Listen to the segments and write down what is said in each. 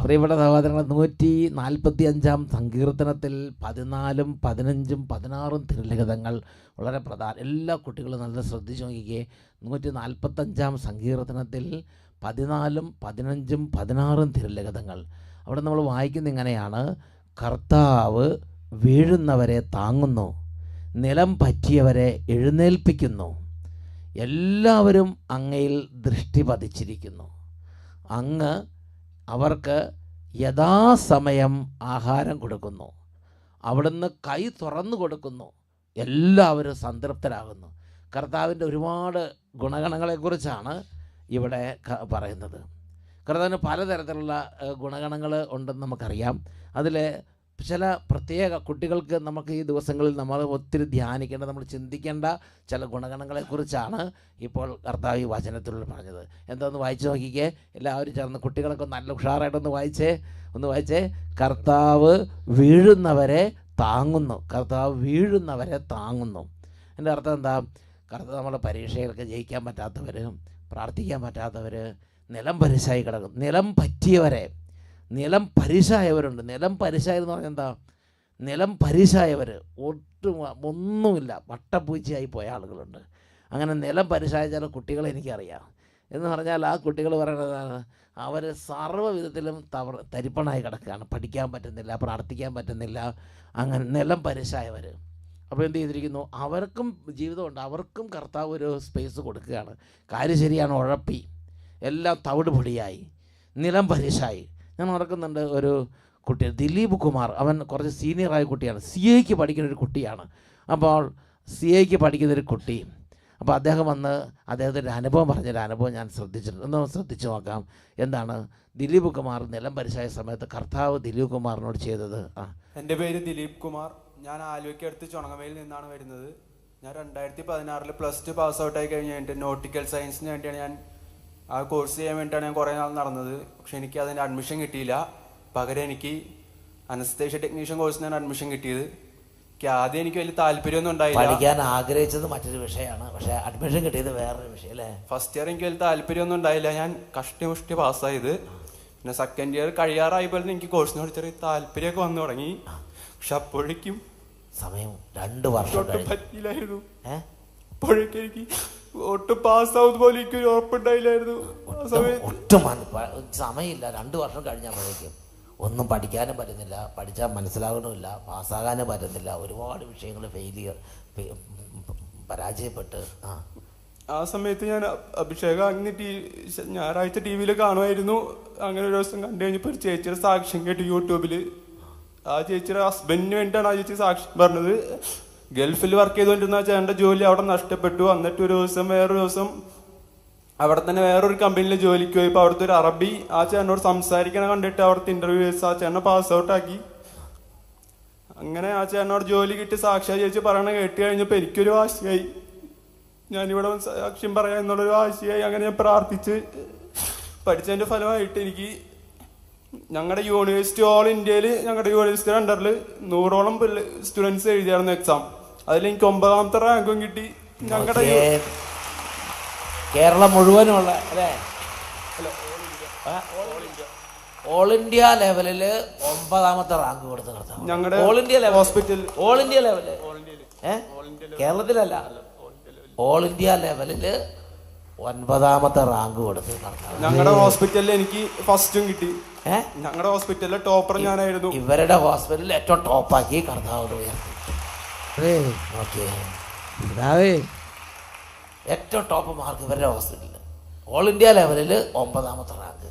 പ്രിയപ്പെട്ട സഹോദരങ്ങൾ, 145 സങ്കീർത്തനത്തിൽ 14, 15, 16 തിരുലിഖിതങ്ങൾ വളരെ പ്രധാന. എല്ലാ കുട്ടികളും നല്ല ശ്രദ്ധിച്ചു നോക്കിക്കേ. 145 സങ്കീർത്തനത്തിൽ 14, 15, 16 തിരുലിഖിതങ്ങൾ. അവിടെ നമ്മൾ വായിക്കുന്ന ഇങ്ങനെയാണ്: കർത്താവ് വീഴുന്നവരെ താങ്ങുന്നു, നിലം പറ്റിയവരെ എഴുന്നേൽപ്പിക്കുന്നു. എല്ലാവരും അങ്ങയിൽ ദൃഷ്ടി പതിച്ചിരിക്കുന്നു. അങ്ങ് അവർക്ക് യഥാസമയം ആഹാരം കൊടുക്കുന്നു. അവിടുന്ന് കൈ തുറന്നു കൊടുക്കുന്നു. എല്ലാവരും സംതൃപ്തരാകുന്നു. കർത്താവിൻ്റെ ഒരുപാട് ഗുണഗണങ്ങളെക്കുറിച്ചാണ് ഇവിടെ പറയുന്നത്. കർത്താവിന് പലതരത്തിലുള്ള ഗുണഗണങ്ങൾ ഉണ്ടെന്ന് നമുക്കറിയാം. അതിൽ ചില പ്രത്യേക കുട്ടികൾക്ക് നമുക്ക് ഈ ദിവസങ്ങളിൽ നമ്മൾ ഒത്തിരി ധ്യാനിക്കേണ്ട, നമ്മൾ ചിന്തിക്കേണ്ട ചില ഗുണഗണങ്ങളെക്കുറിച്ചാണ് ഇപ്പോൾ കർത്താവ് ഈ വചനത്തിലൂടെ പറഞ്ഞത്. എന്താണെന്ന് വായിച്ചു നോക്കിക്കേ. എല്ലാവരും ചേർന്ന് കുട്ടികളൊക്കെ നല്ല ഉഷാറായിട്ടൊന്ന് വായിച്ചേ. കർത്താവ് വീഴുന്നവരെ താങ്ങുന്നു. കർത്താവ് വീഴുന്നവരെ താങ്ങുന്നു. എൻ്റെ അർത്ഥം എന്താ? കർത്താവ് നമ്മുടെ പരീക്ഷയിലൊക്കെ ജയിക്കാൻ പറ്റാത്തവർ, പ്രാർത്ഥിക്കാൻ പറ്റാത്തവർ, നിലം പരിശായി കിടക്കും. നിലം പറ്റിയവരെ, നിലം പരിശായവരുണ്ട്. നിലം പരിശായെന്ന് പറഞ്ഞാൽ എന്താ? നിലം പരിശായവർ, ഒന്നുമില്ല, വട്ടപ്പൂച്ചയായി പോയ ആളുകളുണ്ട്. അങ്ങനെ നിലം പരിശായ ചില കുട്ടികളെ എനിക്കറിയാം. എന്ന് പറഞ്ഞാൽ ആ കുട്ടികൾ പറയുന്നതാണ്, അവർ സർവ്വവിധത്തിലും തരിപ്പണായി കിടക്കുകയാണ്. പഠിക്കാൻ പറ്റുന്നില്ല, പ്രാർത്ഥിക്കാൻ പറ്റുന്നില്ല. അങ്ങനെ നിലം പരിശായവർ. അപ്പോൾ എന്ത് ചെയ്തിരിക്കുന്നു? അവർക്കും ജീവിതമുണ്ട്. അവർക്കും കർത്താവ് ഒരു സ്പേസ് കൊടുക്കുകയാണ്. കാര്യം ശരിയാണ്, ഉഴപ്പി, എല്ലാം തവിട് പൊടിയായി, നിലം പരിശായി. ഞാൻ ഓർക്കുന്നുണ്ട് ഒരു കുട്ടി, ദിലീപ് കുമാർ. അവൻ കുറച്ച് സീനിയറായ കുട്ടിയാണ്, CA പഠിക്കുന്നൊരു കുട്ടിയാണ്. അപ്പോൾ CA പഠിക്കുന്നൊരു കുട്ടി. അപ്പോൾ അദ്ദേഹം വന്ന് അദ്ദേഹത്തിൻ്റെ അനുഭവം പറഞ്ഞൊരു അനുഭവം ഞാൻ ശ്രദ്ധിച്ചിട്ടുണ്ട്. ഒന്ന് ശ്രദ്ധിച്ചു നോക്കാം. എന്താണ് ദിലീപ് കുമാർ നിലം പരിശായ സമയത്ത് കർത്താവ് ദിലീപ് കുമാറിനോട് ചെയ്തത്? എൻ്റെ പേര് ദിലീപ് കുമാർ. ഞാൻ ആലുവയ്ക്ക് അടുത്ത് ചുണങ്ങമയിൽ നിന്നാണ് വരുന്നത്. ഞാൻ 2016 +2 പാസ് ഔട്ടായി കഴിഞ്ഞിട്ട് നോട്ടിക്കൽ സയൻസിന് വേണ്ടിയാണ് ഞാൻ ആ കോഴ്സ് ചെയ്യാൻ വേണ്ടിയിട്ടാണ് ഞാൻ കുറേ നാൾ നടന്നത്. പക്ഷെ എനിക്ക് അതിൻ്റെ അഡ്മിഷൻ കിട്ടിയില്ല. പകരം എനിക്ക് അനസ്തേഷ്യ ടെക്നീഷ്യൻ കോഴ്സിനാണ് അഡ്മിഷൻ കിട്ടിയത്. ആദ്യം എനിക്ക് വലിയ താല്പര്യമൊന്നും ഉണ്ടായില്ല. പഠിക്കാൻ ആഗ്രഹിച്ചത് മറ്റൊരു വിഷയമാണ്, പക്ഷേ അഡ്മിഷൻ കിട്ടിയത് വേറൊരു വിഷയം അല്ലേ? ഫസ്റ്റ് ഇയർ എനിക്ക് വലിയ താല്പര്യമൊന്നും ഉണ്ടായില്ല. ഞാൻ കഷ്ടി പാസ്സായത്. പിന്നെ സെക്കൻഡ് ഇയർ കഴിയാറായപ്പോൾ എനിക്ക് കോഴ്സിനോട് ചെറിയ താല്പര്യമൊക്കെ വന്നു തുടങ്ങി. പക്ഷെ അപ്പോഴേക്കും സമയം 2 വർഷം പറ്റിയില്ലായിരുന്നു. അപ്പോഴേക്കും എനിക്ക് ഒട്ടും പാസ്സാവുന്ന പോലെ എനിക്കൊരു ഉറപ്പുണ്ടായില്ലായിരുന്നു. ഒട്ടും സമയമില്ല. 2 വർഷം കഴിഞ്ഞപ്പോഴേക്കും ഒന്നും പഠിക്കാനും പറ്റുന്നില്ല, പഠിച്ചാൽ മനസ്സിലാകണമില്ല, പാസ്സാകാനും പറ്റുന്നില്ല. ഒരുപാട് വിഷയങ്ങൾ പരാജയപ്പെട്ട്. ആ സമയത്ത് ഞാൻ അഭിഷേകം അങ്ങനെ ഞായറാഴ്ച TV കാണുമായിരുന്നു. അങ്ങനെ ഒരു ദിവസം കണ്ടു കഴിഞ്ഞപ്പോൾ ഒരു ചേച്ചിയുടെ സാക്ഷ്യം കേട്ടു യൂട്യൂബിൽ. ആ ചേച്ചിയുടെ ഹസ്ബൻഡിന് വേണ്ടിയിട്ടാണ് ആ ചേച്ചി സാക്ഷ്യം പറഞ്ഞത്. ഗൾഫിൽ വർക്ക് ചെയ്തുകൊണ്ടിരുന്ന ചേട്ടൻ്റെ ജോലി അവിടെ നഷ്ടപ്പെട്ടു. എന്നിട്ട് വേറൊരു ദിവസം അവിടെ തന്നെ വേറൊരു കമ്പനിയിൽ ജോലിക്ക് പോയി. ഇപ്പോൾ അവിടുത്തെ ഒരു അറബി ആ ചേട്ടനോട് സംസാരിക്കണ കണ്ടിട്ട് അവിടുത്തെ ഇൻ്റർവ്യൂസ് ആ ചേട്ടനെ പാസ് ഔട്ടാക്കി. അങ്ങനെ ആ ചേട്ടനോട് ജോലി കിട്ടി സാക്ഷ്യം ചേച്ചി പറയണ കേട്ട് കഴിഞ്ഞപ്പോൾ എനിക്കൊരു വാശിയായി. ഞാനിവിടെ സാക്ഷ്യം പറയാം എന്നുള്ളൊരു വാശിയായി. അങ്ങനെ ഞാൻ പ്രാർത്ഥിച്ച് പഠിച്ചതിൻ്റെ ഫലമായിട്ട് എനിക്ക് ഞങ്ങളുടെ യൂണിവേഴ്സിറ്റി, ഓൾ ഇന്ത്യയിൽ ഞങ്ങളുടെ യൂണിവേഴ്സിറ്റിയുടെ അണ്ടറിൽ 100ഓളം സ്റ്റുഡൻസ് എഴുതിയായിരുന്നു എക്സാം. അതിലെനിക്ക് 9ാമത്തെ റാങ്കും കിട്ടി. ഞങ്ങളുടെ കേരളം മുഴുവനുള്ള അല്ലേ? ഓൾ ഇന്ത്യ ലെവലിൽ 9ാമത്തെ റാങ്ക് കൊടുത്ത് ഞങ്ങളുടെ all India hospital, all India level, കേരളത്തിലല്ല, ഓൾ ഇന്ത്യ ലെവലിൽ 9ാമത്തെ റാങ്ക് കൊടുത്ത് ഞങ്ങളുടെ ഹോസ്പിറ്റലിൽ എനിക്ക് ഫസ്റ്റും കിട്ടി. ഞങ്ങളുടെ ഹോസ്പിറ്റലിലെ ടോപ്പർ ഞാനായിരുന്നു. ഇവരുടെ ഹോസ്പിറ്റലിൽ ഏറ്റവും ടോപ്പാക്കി കർത്താവ് ഉയർത്തി. ഏറ്റവും ടോപ്പ് മാർക്ക് ഇവരുടെ ഹോസ്പിറ്റലിൽ, ഓൾ ഇന്ത്യ ലെവലിൽ 9ാമത്തെ റാങ്ക്.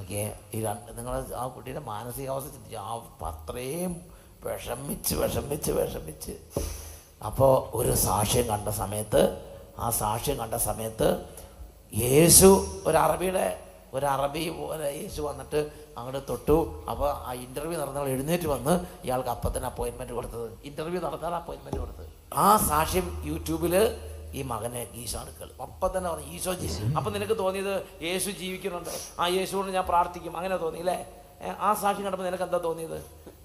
ഓക്കെ, ഈ നിങ്ങൾ ആ കുട്ടിയുടെ മാനസികാവസ്ഥ ചിന്തിച്ചു. അത്രയും വിഷമിച്ച് അപ്പോൾ ഒരു സാക്ഷ്യം കണ്ട സമയത്ത് യേശു ഒരു അറബി പോലെ യേശു വന്നിട്ട് അങ്ങോട്ട് തൊട്ടു. അപ്പോൾ ആ ഇൻ്റർവ്യൂ നടന്നവൾ എഴുന്നേറ്റ് വന്ന് ഇയാൾക്ക് അപ്പത്തിന് അപ്പോയിൻമെൻറ്റ് കൊടുത്തത്. ഇൻ്റർവ്യൂ നടത്താൻ അപ്പോയിൻമെൻറ്റ് കൊടുത്തത്. ആ സാക്ഷ്യം യൂട്യൂബിൽ ഈ മകനെ ഈശോ അടുക്കൾ അപ്പം തന്നെ പറഞ്ഞു ഈശോ ജീവിക്കും. അപ്പം നിനക്ക് തോന്നിയത് യേശു ജീവിക്കുന്നുണ്ട്, ആ യേശുവിനോട് ഞാൻ പ്രാർത്ഥിക്കും, അങ്ങനെ തോന്നിയില്ലേ? ആ സാക്ഷ്യം കണ്ടപ്പോൾ നിനക്ക് എന്താ തോന്നിയത്?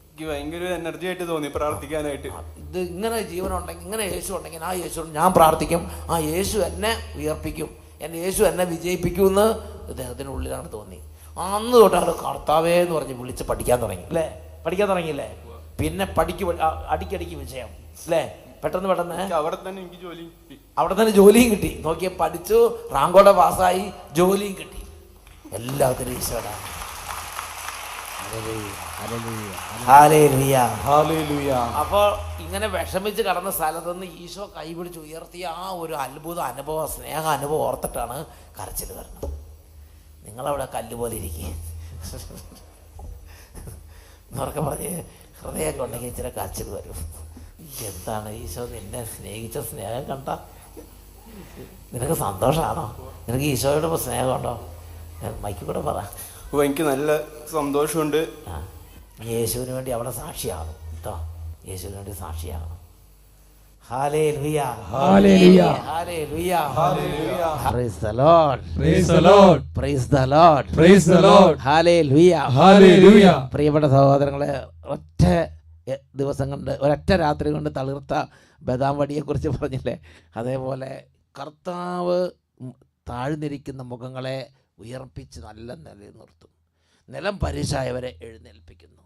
എനിക്ക് ഭയങ്കര എനർജി ആയിട്ട് തോന്നി പ്രാർത്ഥിക്കാനായിട്ട്. ഇത് ഇങ്ങനെ ജീവനുണ്ടെങ്കിൽ, ഇങ്ങനെ യേശു ഉണ്ടെങ്കിൽ ആ യേശു ഞാൻ പ്രാർത്ഥിക്കും, ആ യേശു എന്നെ ഉയർപ്പിക്കും, എൻ്റെ യേശു എന്നെ വിജയിപ്പിക്കുമെന്ന് ഇദ്ദേഹത്തിനുള്ളിലാണ് തോന്നി. അന്ന് തൊട്ടാണ് കർത്താവേ എന്ന് പറഞ്ഞ് വിളിച്ച് പഠിക്കാൻ തുടങ്ങി അല്ലേ? പഠിക്കാൻ തുടങ്ങിയില്ലേ? പിന്നെ അടിക്കടിക്ക് വിജയം അല്ലേ? പെട്ടെന്ന് അവിടെ തന്നെ എനിക്ക് ജോലി കിട്ടി. അവിടെ തന്നെ ജോലിയും കിട്ടി. നോക്കിയ പഠിച്ചു, റാങ്കോടെ പാസ്സായി, ജോലിയും കിട്ടി. എല്ലാത്തിനും ഈശോടാ. അപ്പോൾ ഇങ്ങനെ വിഷമിച്ച് കടന്ന സ്ഥലത്തുനിന്ന് ഈശോ കൈപിടിച്ച് ഉയർത്തിയ ആ ഒരു അത്ഭുത അനുഭവം, സ്നേഹ അനുഭവം ഓർത്തിട്ടാണ് കരച്ചിൽ വരുന്നത്. നിങ്ങളവിടെ കല്ലുപോലെ ഇരിക്കുക എന്നൊക്കെ പറഞ്ഞ് ഹൃദയമൊക്കെ ഉണ്ടെങ്കിൽ ഇച്ചിരി കരച്ചിൽ വരും. എന്താണ് ഈശോ നിന്നെ സ്നേഹിച്ച സ്നേഹം കണ്ട? നിനക്ക് സന്തോഷമാണോ? നിനക്ക് ഈശോയോട് സ്നേഹമുണ്ടോ? മൈക്കിൽ കൂടെ പറ. എനിക്ക് നല്ല സന്തോഷമുണ്ട്. യേശുവിന് വേണ്ടി അവിടെ സാക്ഷിയാകണം കേട്ടോ. യേശുവിന് വേണ്ടി സാക്ഷിയാകണം. Hallelujah, hallelujah, hallelujah, hallelujah. Praise the Lord, praise the Lord, praise the Lord, praise the Lord. Hallelujah, hallelujah. പ്രിയപ്പെട്ട സഹോദരങ്ങളെ, ഒറ്റ ദിവസം കൊണ്ട്, ഒരൊറ്റ രാത്രി കൊണ്ട് തളിർത്ത ബദാം വടിയെക്കുറിച്ച് പറഞ്ഞില്ലേ? അതേപോലെ കർത്താവ് താഴ്ന്നിരിക്കുന്ന മുഖങ്ങളെ ഉയർപ്പിച്ച് നല്ല നിലയിൽ നിർത്തും. നിലം പരിശായവരെ എഴുന്നേൽപ്പിക്കുന്നു.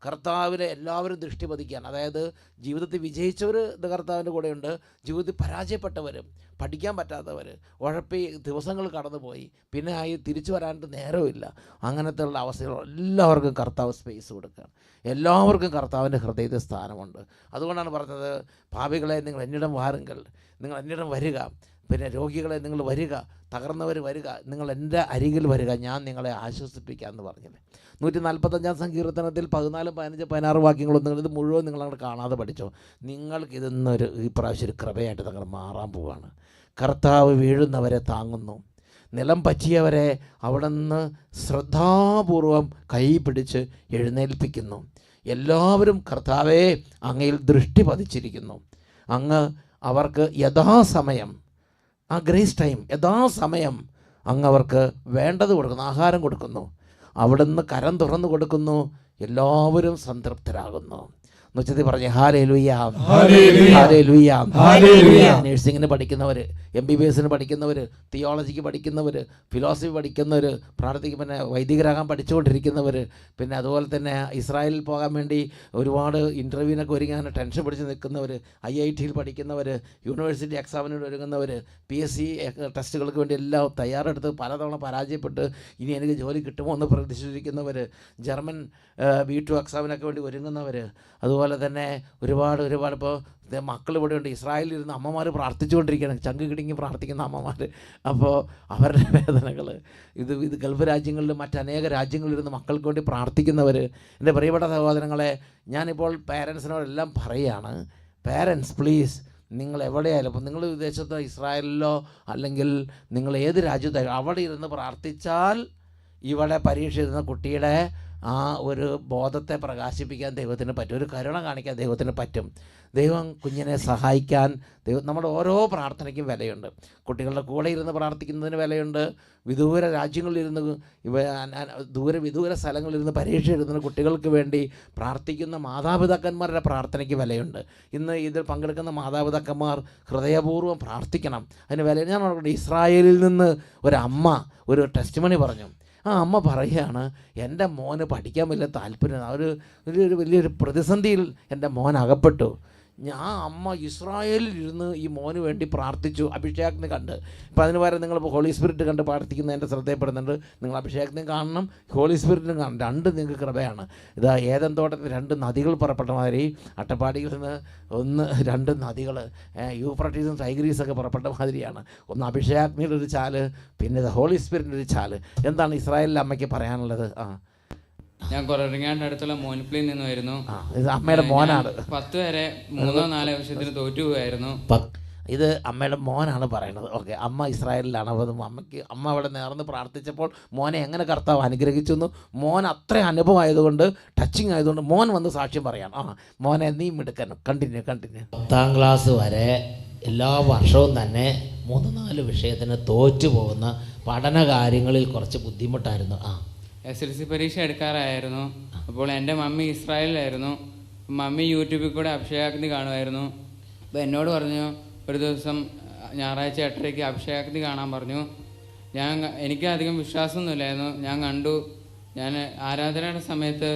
കർത്താവിനെ എല്ലാവരും ദൃഷ്ടി പതിക്കാൻ, അതായത് ജീവിതത്തിൽ വിജയിച്ചവർ കർത്താവിൻ്റെ കൂടെയുണ്ട്, ജീവിതത്തിൽ പരാജയപ്പെട്ടവരും, പഠിക്കാൻ പറ്റാത്തവർ, ഉഴപ്പി ദിവസങ്ങൾ കടന്നുപോയി, പിന്നെ തിരിച്ചു വരാനായിട്ട് നേരമില്ല, അങ്ങനത്തെ ഉള്ള അവസ്ഥകൾ എല്ലാവർക്കും കർത്താവ് സ്പേസ് കൊടുക്കുകയാണ്. എല്ലാവർക്കും കർത്താവിൻ്റെ ഹൃദയത്തിൽ സ്ഥാനമുണ്ട്. അതുകൊണ്ടാണ് പറഞ്ഞത്, പാപികളെ നിങ്ങൾ എന്നിടം വാരുங்கள், നിങ്ങൾ എന്നിടം വരിക, പിന്നെ രോഗികളെ നിങ്ങൾ വരിക, തകർന്നവർ വരിക, നിങ്ങൾ എൻ്റെ അരികിൽ വരിക, ഞാൻ നിങ്ങളെ ആശ്വസിപ്പിക്കാമെന്ന് പറഞ്ഞില്ലേ? 145 സങ്കീർത്തനത്തിൽ 14, 15, 16 വാക്യങ്ങളൊന്നും ഇത് മുഴുവൻ നിങ്ങളങ്ങോട്ട് കാണാതെ പഠിച്ചോ. നിങ്ങൾക്കിതൊന്നൊരു ഈ പ്രാവശ്യം ഒരു കൃപയായിട്ട് നിങ്ങൾ മാറാൻ പോവുകയാണ്. കർത്താവ് വീഴുന്നവരെ താങ്ങുന്നു, നിലം പറ്റിയവരെ അവിടെ നിന്ന് ശ്രദ്ധാപൂർവം കൈ പിടിച്ച് എഴുന്നേൽപ്പിക്കുന്നു. എല്ലാവരും കർത്താവെ അങ്ങയിൽ ദൃഷ്ടി പതിച്ചിരിക്കുന്നു. അങ്ങ് അവർക്ക് യഥാസമയം, ആ ഗ്രേസ് ടൈം, യഥാസമയം അങ്ങ് അവർക്ക് വേണ്ടത് കൊടുക്കുന്നു, ആഹാരം കൊടുക്കുന്നു, അവിടുന്ന് കരം തുറന്നു കൊടുക്കുന്നു, എല്ലാവരും സംതൃപ്തരാകുന്നു. എന്നുവെച്ചത് പറഞ്ഞേ ഹല്ലേലൂയ, ഹല്ലേലൂയ, ഹല്ലേലൂയ. നഴ്സിങ്ങിന് പഠിക്കുന്നവർ, MBBS പഠിക്കുന്നവർ, തിയോളജിക്ക് പഠിക്കുന്നവർ, ഫിലോസഫി പഠിക്കുന്നവർ, പിന്നെ വൈദികരാകാൻ പഠിച്ചുകൊണ്ടിരിക്കുന്നവർ, പിന്നെ അതുപോലെ തന്നെ ഇസ്രായേലിൽ പോകാൻ വേണ്ടി ഒരുപാട് ഇൻ്റർവ്യൂവിനൊക്കെ ഒരുങ്ങാൻ ടെൻഷൻ പിടിച്ച് നിൽക്കുന്നവർ, IIT പഠിക്കുന്നവർ, യൂണിവേഴ്സിറ്റി എക്സാമിന് ഒരുങ്ങുന്നവർ, PSC ടെസ്റ്റുകൾക്ക് വേണ്ടി എല്ലാം തയ്യാറെടുത്ത് പലതവണ പരാജയപ്പെട്ട് ഇനി എനിക്ക് ജോലി കിട്ടുമോ എന്ന് പ്രതീക്ഷിച്ചിരിക്കുന്നവർ, ജർമ്മൻ B2 എക്സാമിനൊക്കെ വേണ്ടി ഒരുങ്ങുന്നവർ, അതുപോലെ തന്നെ ഒരുപാട് ഇപ്പോൾ മക്കൾ ഇവിടെ ഉണ്ട്. ഇസ്രായേലിൽ ഇരുന്ന് അമ്മമാർ പ്രാർത്ഥിച്ചുകൊണ്ടിരിക്കുകയാണ്, ചങ്ക് കിടുങ്ങി പ്രാർത്ഥിക്കുന്ന അമ്മമാർ. അപ്പോൾ അവരുടെ വേദനകൾ, ഇത് ഗൾഫ് രാജ്യങ്ങളിലും മറ്റനേക രാജ്യങ്ങളിലിരുന്ന് മക്കൾക്ക് വേണ്ടി പ്രാർത്ഥിക്കുന്നവർ. എൻ്റെ പ്രിയപ്പെട്ട സഹോദരങ്ങളെ, ഞാനിപ്പോൾ പേരൻസിനോടെല്ലാം പറയുകയാണ്, പേരൻസ് പ്ലീസ്, നിങ്ങൾ എവിടെയായാലും, ഇപ്പോൾ നിങ്ങൾ വിദേശത്തോ ഇസ്രായേലിലോ അല്ലെങ്കിൽ നിങ്ങൾ ഏത് രാജ്യത്തായാലും അവിടെ ഇരുന്ന് പ്രാർത്ഥിച്ചാൽ ഇവിടെ പരീക്ഷ എഴുതുന്ന കുട്ടിയുടെ ആ ഒരു ബോധത്തെ പ്രകാശിപ്പിക്കാൻ ദൈവത്തിന് പറ്റും, ഒരു കരുണ കാണിക്കാൻ ദൈവത്തിന് പറ്റും. ദൈവം കുഞ്ഞിനെ സഹായിക്കാൻ, നമ്മുടെ ഓരോ പ്രാർത്ഥനയ്ക്കും വിലയുണ്ട്. കുട്ടികളുടെ കൂടെ ഇരുന്ന് പ്രാർത്ഥിക്കുന്നതിന് വിലയുണ്ട്. വിദൂര രാജ്യങ്ങളിലിരുന്ന്, വിദൂര സ്ഥലങ്ങളിലിരുന്ന് പരീക്ഷ എഴുതുന്ന കുട്ടികൾക്ക് വേണ്ടി പ്രാർത്ഥിക്കുന്ന മാതാപിതാക്കന്മാരുടെ പ്രാർത്ഥനയ്ക്ക് വിലയുണ്ട്. ഇന്ന് ഇതിൽ പങ്കെടുക്കുന്ന മാതാപിതാക്കന്മാർ ഹൃദയപൂർവ്വം പ്രാർത്ഥിക്കണം, അതിന് വില. ഞാൻ പറഞ്ഞിട്ടുണ്ട്, ഇസ്രായേലിൽ നിന്ന് ഒരമ്മ ഒരു ടെസ്റ്റിമണി പറഞ്ഞു. ആ അമ്മ പറയുകയാണ്, എൻ്റെ മോന് പഠിക്കാൻ വലിയ താല്പര്യം, ഒരു വലിയൊരു പ്രതിസന്ധിയിൽ എൻ്റെ മോൻ അകപ്പെട്ടു. അമ്മ ഇസ്രായേലിൽ ഇരുന്ന് ഈ മോന് വേണ്ടി പ്രാർത്ഥിച്ചു, അഭിഷേകത്തിന് കണ്ട്. ഇപ്പം അതിന് പകരം നിങ്ങളിപ്പോൾ ഹോളി സ്പിരിറ്റ് കണ്ട് പ്രാർത്ഥിക്കുന്ന എൻ്റെ ശ്രദ്ധയപ്പെടുന്നുണ്ട്. നിങ്ങൾ അഭിഷേകത്തിനും കാണണം, ഹോളി സ്പിരിറ്റിനും കാണണം, രണ്ട് നിങ്ങൾക്ക് കൃപയാണ്. ഇതാ ഏദൻ തോട്ടത്തിൽ 2 നദികൾ പുറപ്പെട്ട മാതിരി, അട്ടപ്പാടിയിൽ നിന്ന് 2 നദികൾ, യൂഫ്രട്ടീസും ടൈഗ്രീസൊക്കെ പുറപ്പെട്ട മാതിരിയാണ്. ഒന്ന് അഭിഷേകത്തിൻ്റെ ഒരു ചാല്, പിന്നെ ഹോളി സ്പിരിറ്റിൻ്റെ ഒരു ചാല്. എന്താണ് ഇസ്രായേലിലെ അമ്മയ്ക്ക് പറയാനുള്ളത്? ഞാൻ കൊറങ്ങാണ്ട് അടുത്തുള്ള മോൻപ്ലിയിൽ നിന്ന് വരുന്നു. ഇത് അമ്മയുടെ മോനാണ്. 10 വരെ 3-4 വർഷത്തിന് തോറ്റു പോയായിരുന്നു. ഇത് അമ്മയുടെ മോനാണ് പറയുന്നത്. ഓക്കെ, അമ്മ ഇസ്രായേലിലാണ്. അപ്പോൾ അമ്മ അവിടെ നേർന്ന് പ്രാർത്ഥിച്ചപ്പോൾ മോനെ എങ്ങനെ കർത്താവ് അനുഗ്രഹിച്ചു എന്ന്, മോൻ അത്ര അനുഭവമായതുകൊണ്ട്, ടച്ചിങ് ആയതുകൊണ്ട് മോൻ വന്ന് സാക്ഷ്യം പറയാം. മോനെ നീ മിടുക്കണം. കണ്ടിന്യൂ. 10ാം ക്ലാസ് വരെ എല്ലാ വർഷവും തന്നെ 3-4 വിഷയത്തിന് തോറ്റു പോകുന്ന പഠന കാര്യങ്ങളിൽ കുറച്ച് ബുദ്ധിമുട്ടായിരുന്നു. SLC പരീക്ഷ എടുക്കാറായിരുന്നു. അപ്പോൾ എൻ്റെ മമ്മി ഇസ്രായേലിലായിരുന്നു. മമ്മി യൂട്യൂബിൽ കൂടെ അഭിഷേകാഗ്നി കാണുമായിരുന്നു. അപ്പോൾ എന്നോട് പറഞ്ഞു ഒരു ദിവസം ഞായറാഴ്ച 8:30 അഭിഷേകാഗ്നി കാണാൻ പറഞ്ഞു. എനിക്ക് അധികം വിശ്വാസമൊന്നുമില്ലായിരുന്നു. ഞാൻ കണ്ടു. ഞാൻ ആരാധനയുടെ സമയത്ത്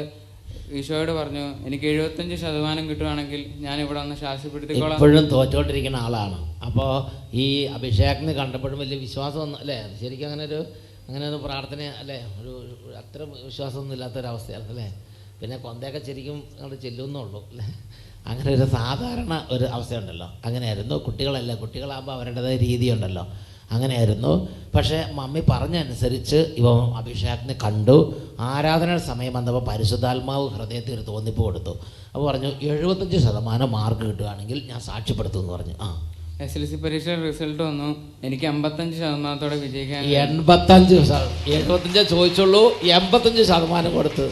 ഈശോയോട് പറഞ്ഞു, എനിക്ക് 75% കിട്ടുവാണെങ്കിൽ ഞാൻ ഇവിടെ വന്ന് ശാസ്ത്രപ്പെടുത്തിക്കോളാം. ഇപ്പോഴും തോറ്റോണ്ടിരിക്കുന്ന ആളാണ്. അപ്പോൾ ഈ അഭിഷേകത്തിന് കണ്ടപ്പോഴും വലിയ വിശ്വാസമൊന്നും അല്ലേ, ശരിക്കും അങ്ങനെ ഒരു പ്രാർത്ഥന അല്ലേ, ഒരു അത്ര വിശ്വാസമൊന്നും ഇല്ലാത്തൊരവസ്ഥയാണ് അല്ലേ. പിന്നെ കൊന്തയൊക്കെ ശരിക്കും അങ്ങോട്ട് ചെല്ലുന്നുള്ളൂ അല്ലേ. അങ്ങനെ ഒരു സാധാരണ ഒരു അവസ്ഥയുണ്ടല്ലോ, അങ്ങനെയായിരുന്നു. കുട്ടികളാകുമ്പോൾ അവരുടേതായ രീതിയുണ്ടല്ലോ, അങ്ങനെയായിരുന്നു. പക്ഷേ മമ്മി പറഞ്ഞനുസരിച്ച് ഇവ അഭിഷേകത്തിന് കണ്ടു. ആരാധനയുടെ സമയം വന്നപ്പോൾ പരിശുദ്ധാത്മാവ് ഹൃദയത്തിൽ ഒരു തോന്നിപ്പ് കൊടുത്തു. അപ്പോൾ പറഞ്ഞു 75% മാർക്ക് കിട്ടുകയാണെങ്കിൽ ഞാൻ സാക്ഷ്യപ്പെടുത്തും എന്ന് പറഞ്ഞു. SLC പരീക്ഷ റിസൾട്ട് വന്നു. എനിക്ക് 55% വിജയിക്കാൻ. 75 ചോദിച്ചുള്ളൂ, 85% കൊടുത്ത്.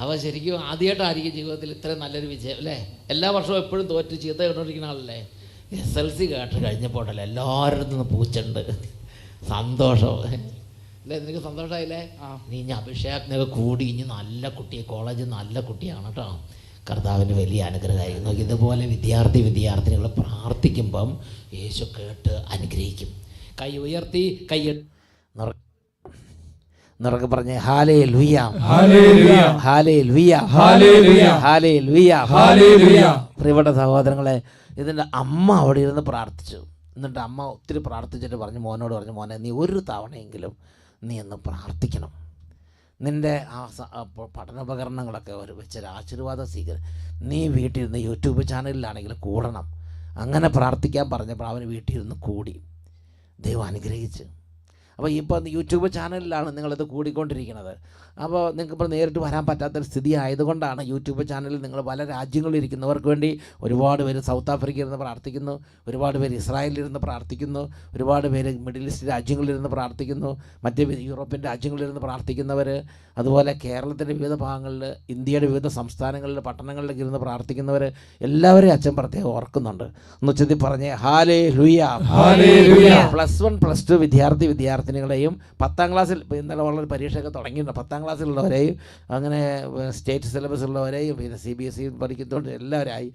അപ്പോൾ ശരിക്കും ആദ്യമായിട്ടായിരിക്കും ജീവിതത്തിൽ ഇത്രയും നല്ലൊരു വിജയം അല്ലേ. എല്ലാ വർഷവും എപ്പോഴും തോറ്റ് ചീത്ത കണ്ടുകൊണ്ടിരിക്കുന്ന ആളല്ലേ. SLC കേട്ട് കഴിഞ്ഞപ്പോഴല്ലേ എല്ലാവരുടെ നിന്ന് പൂച്ചുണ്ട്, സന്തോഷം അല്ലേ. നിനക്ക് സന്തോഷമായില്ലേ? നീ ഇനി അഭിഷേകത്തിനൊക്കെ കൂടി ഇനി നല്ല കുട്ടി, കോളേജിൽ നല്ല കുട്ടിയാണ് കേട്ടോ. കർത്താവിന് വലിയ അനുഗ്രഹമായിരുന്നു. ഇതുപോലെ വിദ്യാർത്ഥിനികൾ പ്രാർത്ഥിക്കുമ്പം യേശു കേട്ട് അനുഗ്രഹിക്കും. കൈ ഉയർത്തി നിറക്കെ പറഞ്ഞ് hallelujah hallelujah hallelujah hallelujah hallelujah hallelujah. പ്രിയപ്പെട്ട സഹോദരങ്ങളെ, ഇതിൻ്റെ അമ്മ അവിടെ ഇരുന്ന് പ്രാർത്ഥിച്ചു. എന്നിട്ട് അമ്മ ഒത്തിരി പ്രാർത്ഥിച്ചിട്ട് മോനോട് പറഞ്ഞു, മോനെ നീ ഒരു തവണയെങ്കിലും നീ ഒന്ന് പ്രാർത്ഥിക്കണം. നിൻ്റെ ആ പഠനോപകരണങ്ങളൊക്കെ വെച്ചൊരു ആശീർവാദം നീ വീട്ടിലിരുന്ന് യൂട്യൂബ് ചാനലിലാണെങ്കിൽ കൂടണം. അങ്ങനെ പ്രാർത്ഥിക്കാൻ പറഞ്ഞപ്പോൾ അവന് വീട്ടിലിരുന്ന് കൂടി. ദൈവം അനുഗ്രഹിച്ച്. അപ്പോൾ ഇപ്പോൾ യൂട്യൂബ് ചാനലിലാണ് നിങ്ങളിത് കൂടിക്കൊണ്ടിരിക്കുന്നത്. അപ്പോൾ നിങ്ങൾക്കിപ്പോൾ നേരിട്ട് വരാൻ പറ്റാത്തൊരു സ്ഥിതി ആയതുകൊണ്ടാണ് യൂട്യൂബ് ചാനലിൽ നിങ്ങൾ പല രാജ്യങ്ങളിൽ ഇരിക്കുന്നവർക്ക് വേണ്ടി ഒരുപാട് പേര് സൗത്ത് ആഫ്രിക്കയിൽ ഇരുന്ന് പ്രാർത്ഥിക്കുന്നു, ഒരുപാട് പേര് ഇസ്രായേലിൽ ഇരുന്ന് പ്രാർത്ഥിക്കുന്നു, ഒരുപാട് പേര് മിഡിൽ ഈസ്റ്റ് രാജ്യങ്ങളിൽ ഇരുന്ന് പ്രാർത്ഥിക്കുന്നു, മറ്റ് യൂറോപ്യൻ രാജ്യങ്ങളിൽ ഇരുന്ന് പ്രാർത്ഥിക്കുന്നവർ, അതുപോലെ കേരളത്തിൻ്റെ വിവിധ ഭാഗങ്ങളിൽ, ഇന്ത്യയുടെ വിവിധ സംസ്ഥാനങ്ങളിൽ, പട്ടണങ്ങളിലേക്ക് ഇരുന്ന് പ്രാർത്ഥിക്കുന്നവർ എല്ലാവരെയും അച്ഛൻ പ്രത്യേകം ഓർക്കുന്നുണ്ട്. എന്ന് വെച്ചാൽ പറഞ്ഞേ ഹല്ലേലൂയ. +1 +2 വിദ്യാർത്ഥിനികളെയും 10ാം ക്ലാസ്സിൽ ഇന്നലെ വളരെ പരീക്ഷയൊക്കെ തുടങ്ങിയിട്ടുണ്ട്. 10ാം ക്ലാസ്സിലുള്ളവരെയും അങ്ങനെ സ്റ്റേറ്റ് സിലബസ് ഉള്ളവരെയും പിന്നെ CBSE പഠിക്കുന്നതുകൊണ്ട് എല്ലാവരായി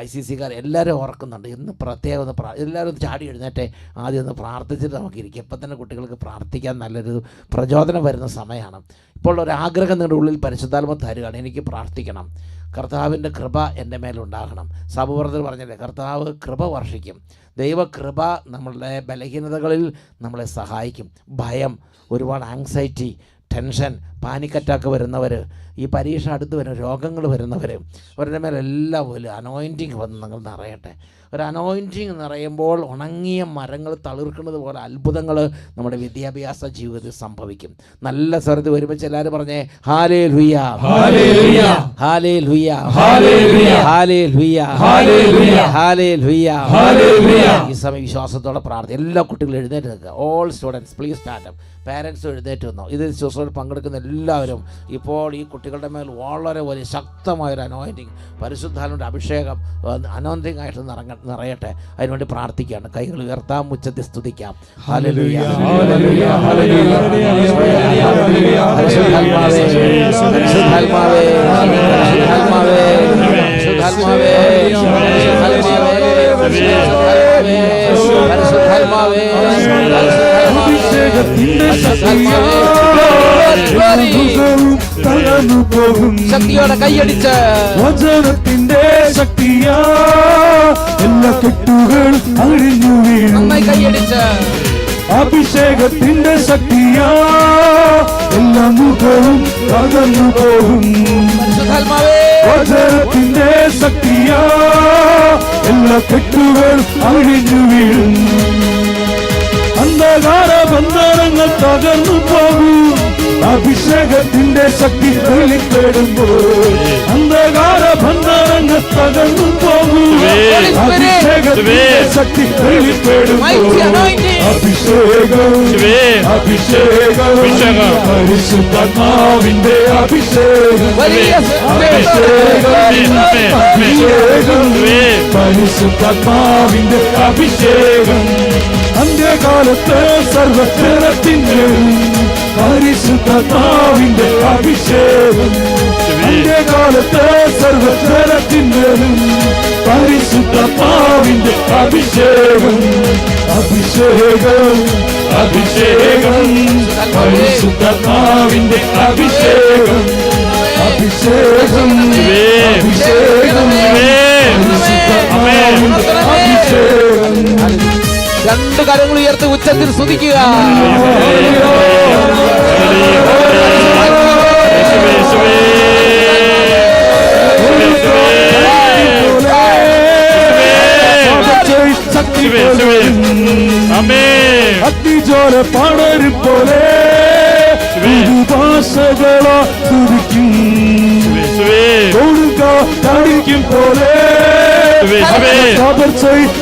ICC-കാർ എല്ലാവരും ഓർക്കുന്നുണ്ട്. ഇന്ന് പ്രത്യേകം എല്ലാവരും ചാടി എഴുന്നേറ്റെ ആദ്യം ഒന്ന് പ്രാർത്ഥിച്ചിട്ട് നമുക്കിരിക്കും. ഇപ്പം തന്നെ കുട്ടികൾക്ക് പ്രാർത്ഥിക്കാൻ നല്ലൊരു പ്രചോദനം വരുന്ന സമയമാണ്. ഇപ്പോൾ ഒരാഗ്രഹം നിങ്ങളുടെ ഉള്ളിൽ പരിശുദ്ധാത്മ തരുകയാണ്, എനിക്ക് പ്രാർത്ഥിക്കണം, കർത്താവിൻ്റെ കൃപ എൻ്റെ മേലുണ്ടാകണം. സഭപ്രവർത്തകർ പറഞ്ഞല്ലേ, കർത്താവ് കൃപ വർഷിക്കും. ദൈവകൃപ നമ്മളുടെ ബലഹീനതകളിൽ നമ്മളെ സഹായിക്കും. ഭയം, ഒരുപാട് ആങ്സൈറ്റി, ടെൻഷൻ, പാനിക് അറ്റാക്ക് വരുന്നവർ, ഈ പരീക്ഷ അടുത്ത് വരുന്ന രോഗങ്ങൾ വരുന്നവർ, അവരുടെ മേലെല്ലാം ഒരു അനോയിൻറ്റിങ് വന്ന് നിങ്ങൾ നിറയട്ടെ. ഒരു അനോയിൻറ്റിങ് നിറയുമ്പോൾ ഉണങ്ങിയ മരങ്ങൾ തളിർക്കുന്നത് പോലെ അത്ഭുതങ്ങൾ നമ്മുടെ വിദ്യാഭ്യാസ ജീവിതത്തിൽ സംഭവിക്കും. നല്ല സ്വരത്തിൽ ഒരുമിച്ച് എല്ലാവരും പറഞ്ഞേ hallelujah hallelujah hallelujah hallelujah hallelujah hallelujah hallelujah. ഈ സമയം വിശ്വാസത്തോടെ പ്രാർത്ഥന. എല്ലാ കുട്ടികളും എഴുന്നേറ്റ് നിൽക്കുക. All students please stand up. പാരൻസും എഴുന്നേറ്റ് വന്നു. ഇത് ശുശ്രൂഷയിൽ പങ്കെടുക്കുന്ന എല്ലാവരും ഇപ്പോൾ ഈ കുട്ടികളുടെ മേൽ വളരെ വലിയ ശക്തമായൊരു അനോയിൻറ്റിങ്, പരിശുദ്ധാത്മാവിന്റെ അഭിഷേകം അനോയിൻറ്റിങ് ആയിട്ട് നിറയട്ടെ. അതിനുവേണ്ടി പ്രാർത്ഥിക്കുകയാണ്. കൈകൾ ഉയർത്താം, ഉച്ചത്തിൽ സ്തുതിക്കാം. ഹല്ലേലൂയ ഹല്ലേലൂയ ഹല്ലേലൂയ പരിശുദ്ധാത്മാവേ പരിശുദ്ധാത്മാവേ പരിശുദ്ധാത്മാവേ പരിശുദ്ധാത്മാവേ പരിശുദ്ധാത്മാവേ ശക്തിയോടെ കൈയടിച്ച് വചനത്തിന്റെ ശക്തിയാ എല്ലാ കെട്ടുകൾ അഴിഞ്ഞു വീഴും. നന്നായി കൈയടിച്ച് അഭിഷേകത്തിന്റെ ശക്തിയാ എല്ലാ മുഖവും തകർന്നു പോകും. വചനത്തിന്റെ ശക്തിയാ എല്ലാ കെട്ടുകൾ അഴിഞ്ഞു വീഴും. അന്ധകാര ബന്ധനങ്ങൾ തകർന്നു പോകും. അഭിഷേകത്തിന്റെ ശക്തി വെളിപ്പെടുമ്പോൾ അന്ധകാര ബന്ധനങ്ങൾ തകർന്നു പോകും. അഭിഷേകത്തിന്റെ ശക്തി വെളിപ്പെടുമ്പോൾ അഭിഷേകം അഭിഷേകം പരിശുദ്ധാത്മാവിന്റെ അഭിഷേകം അഭിഷേകം പരിശുദ്ധാത്മാവിന്റെ അഭിഷേകം. അന്ത്യകാലത്ത് സർവജനത്തിന്റെയും പരിശുദ്ധാത്മാവിന്റെ അഭിഷേകം അന്ത്യകാലത്തെ സർവ്വജനത്തിന്മേലും പരിശുദ്ധാത്മാവിന്റെ അഭിഷേകം അഭിഷേകം അഭിഷേകം പരിശുദ്ധാത്മാവിന്റെ അഭിഷേകം അഭിഷേകം അഭിഷേകം പരിശുദ്ധാത്മാവിന്റെ അഭിഷേകം. രണ്ട് കരങ്ങൾ ഉയർത്തി ഉച്ചത്തിൽ സ്തുതിക്കുക. അഗ്നിജ്വാല പടരും പോലെ ഭാഷകളാ തുടിക്കും തടിക്കും പോലെ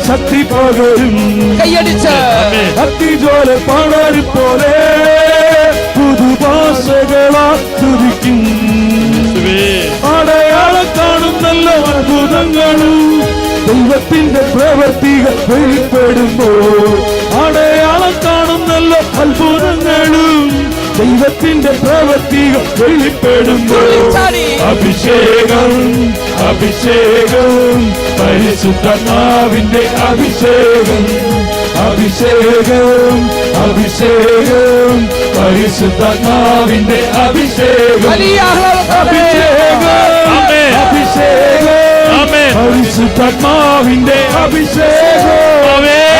ശക്തി പകരും കൈയടിച്ച് അഗ്നിജ്വാല പടരും പോലെ പുതുഭാഷകളാ തുടിക്കും അടയാളം കാണുന്നല്ലോ അത്ഭുതങ്ങളും ദൈവത്തിന്റെ പ്രവൃത്തികൾ വെളിപ്പെടുമ്പോൾ അടയാളം കാണുന്നല്ലോ അത്ഭുതങ്ങളും ദൈവത്തിന്റെ പ്രവൃത്തികൾ വെളിപ്പെടുമ്പോൾ അഭിഷേകം അഭിഷേകം പരിശുദ്ധാത്മാവിന്റെ അഭിഷേകം അഭിഷേകം അഭിഷേകം പരിശുദ്ധാത്മാവിന്റെ അഭിഷേകം അഭിഷേകം അഭിഷേകം പരിശുദ്ധാത്മാവിന്റെ അഭിഷേകം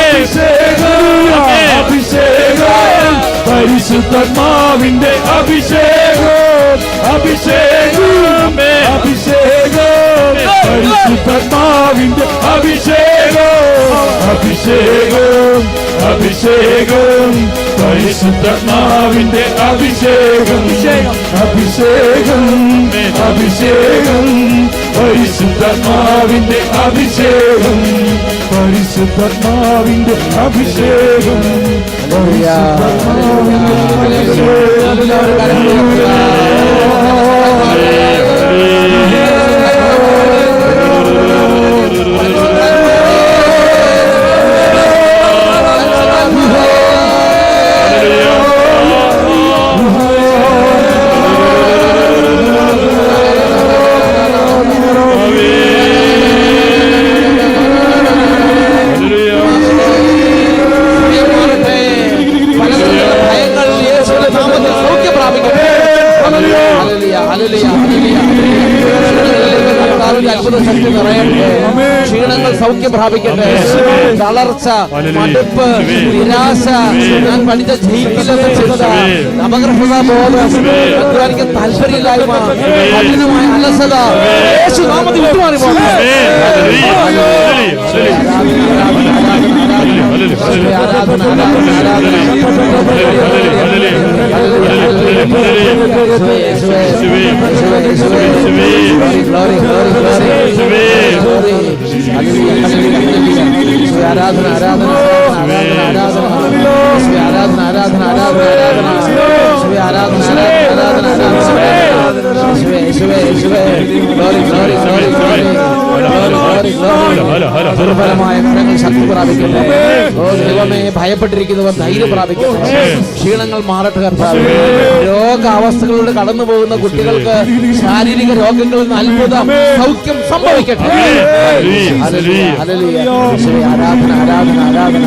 അഭിഷേകം അഭിഷേകം പരിശുദ്ധാത്മാവിന്റെ അഭിഷേകം അഭിഷേകം അഭിഷേകം പരിശുദ്ധാത്മാവിന്റെ അഭിഷേകം അഭിഷേകം അഭിഷേകം പരിശുദ്ധാത്മാവിന്റെ അഭിഷേകം അഭിഷേകം അഭിഷേകം പരിശുദ്ധാത്മാവിന്റെ അഭിഷേകം പരിശുദ്ധാത്മാവിന്റെ അഭിഷേകം ക്ഷീണങ്ങൾ സൗഖ്യം പ്രാപിക്കട്ടെ. തളർച്ച, മടുപ്പ്, നിരാശ, ഞാൻ പഠിച്ച ജയിക്കില്ലെന്ന് ചിന്ത, അപകർഷതാ ബോധം, അധ്വാനിക്കാൻ താല്പര്യമില്ലായ്മ, കഠിനമായ അലസത യേശുനാമത്തിൽ വിട്ടുമാറി പോകട്ടെ. ആരാധന ആരാധന ആരാധന ആരാധന ആരാധന ആരാധന ആരാധന ദുർബലമായ കരങ്ങൾ ശക്തി പ്രാപിക്കട്ടെ. ഓ ദൈവമേ, ഭയപ്പെട്ടിരിക്കുന്നവർ ധൈര്യം പ്രാപിക്കട്ടെ. ക്ഷീണങ്ങൾ മാറട്ടെ കർത്താവേ. രോഗാവസ്ഥകളിലൂടെ കടന്നു പോകുന്ന കുട്ടികൾക്ക് ശാരീരിക രോഗങ്ങളിൽ നിന്ന് അത്ഭുതം സൗഖ്യം സംഭവിക്കട്ടെ. ആരാധന ആരാധന ആരാധന.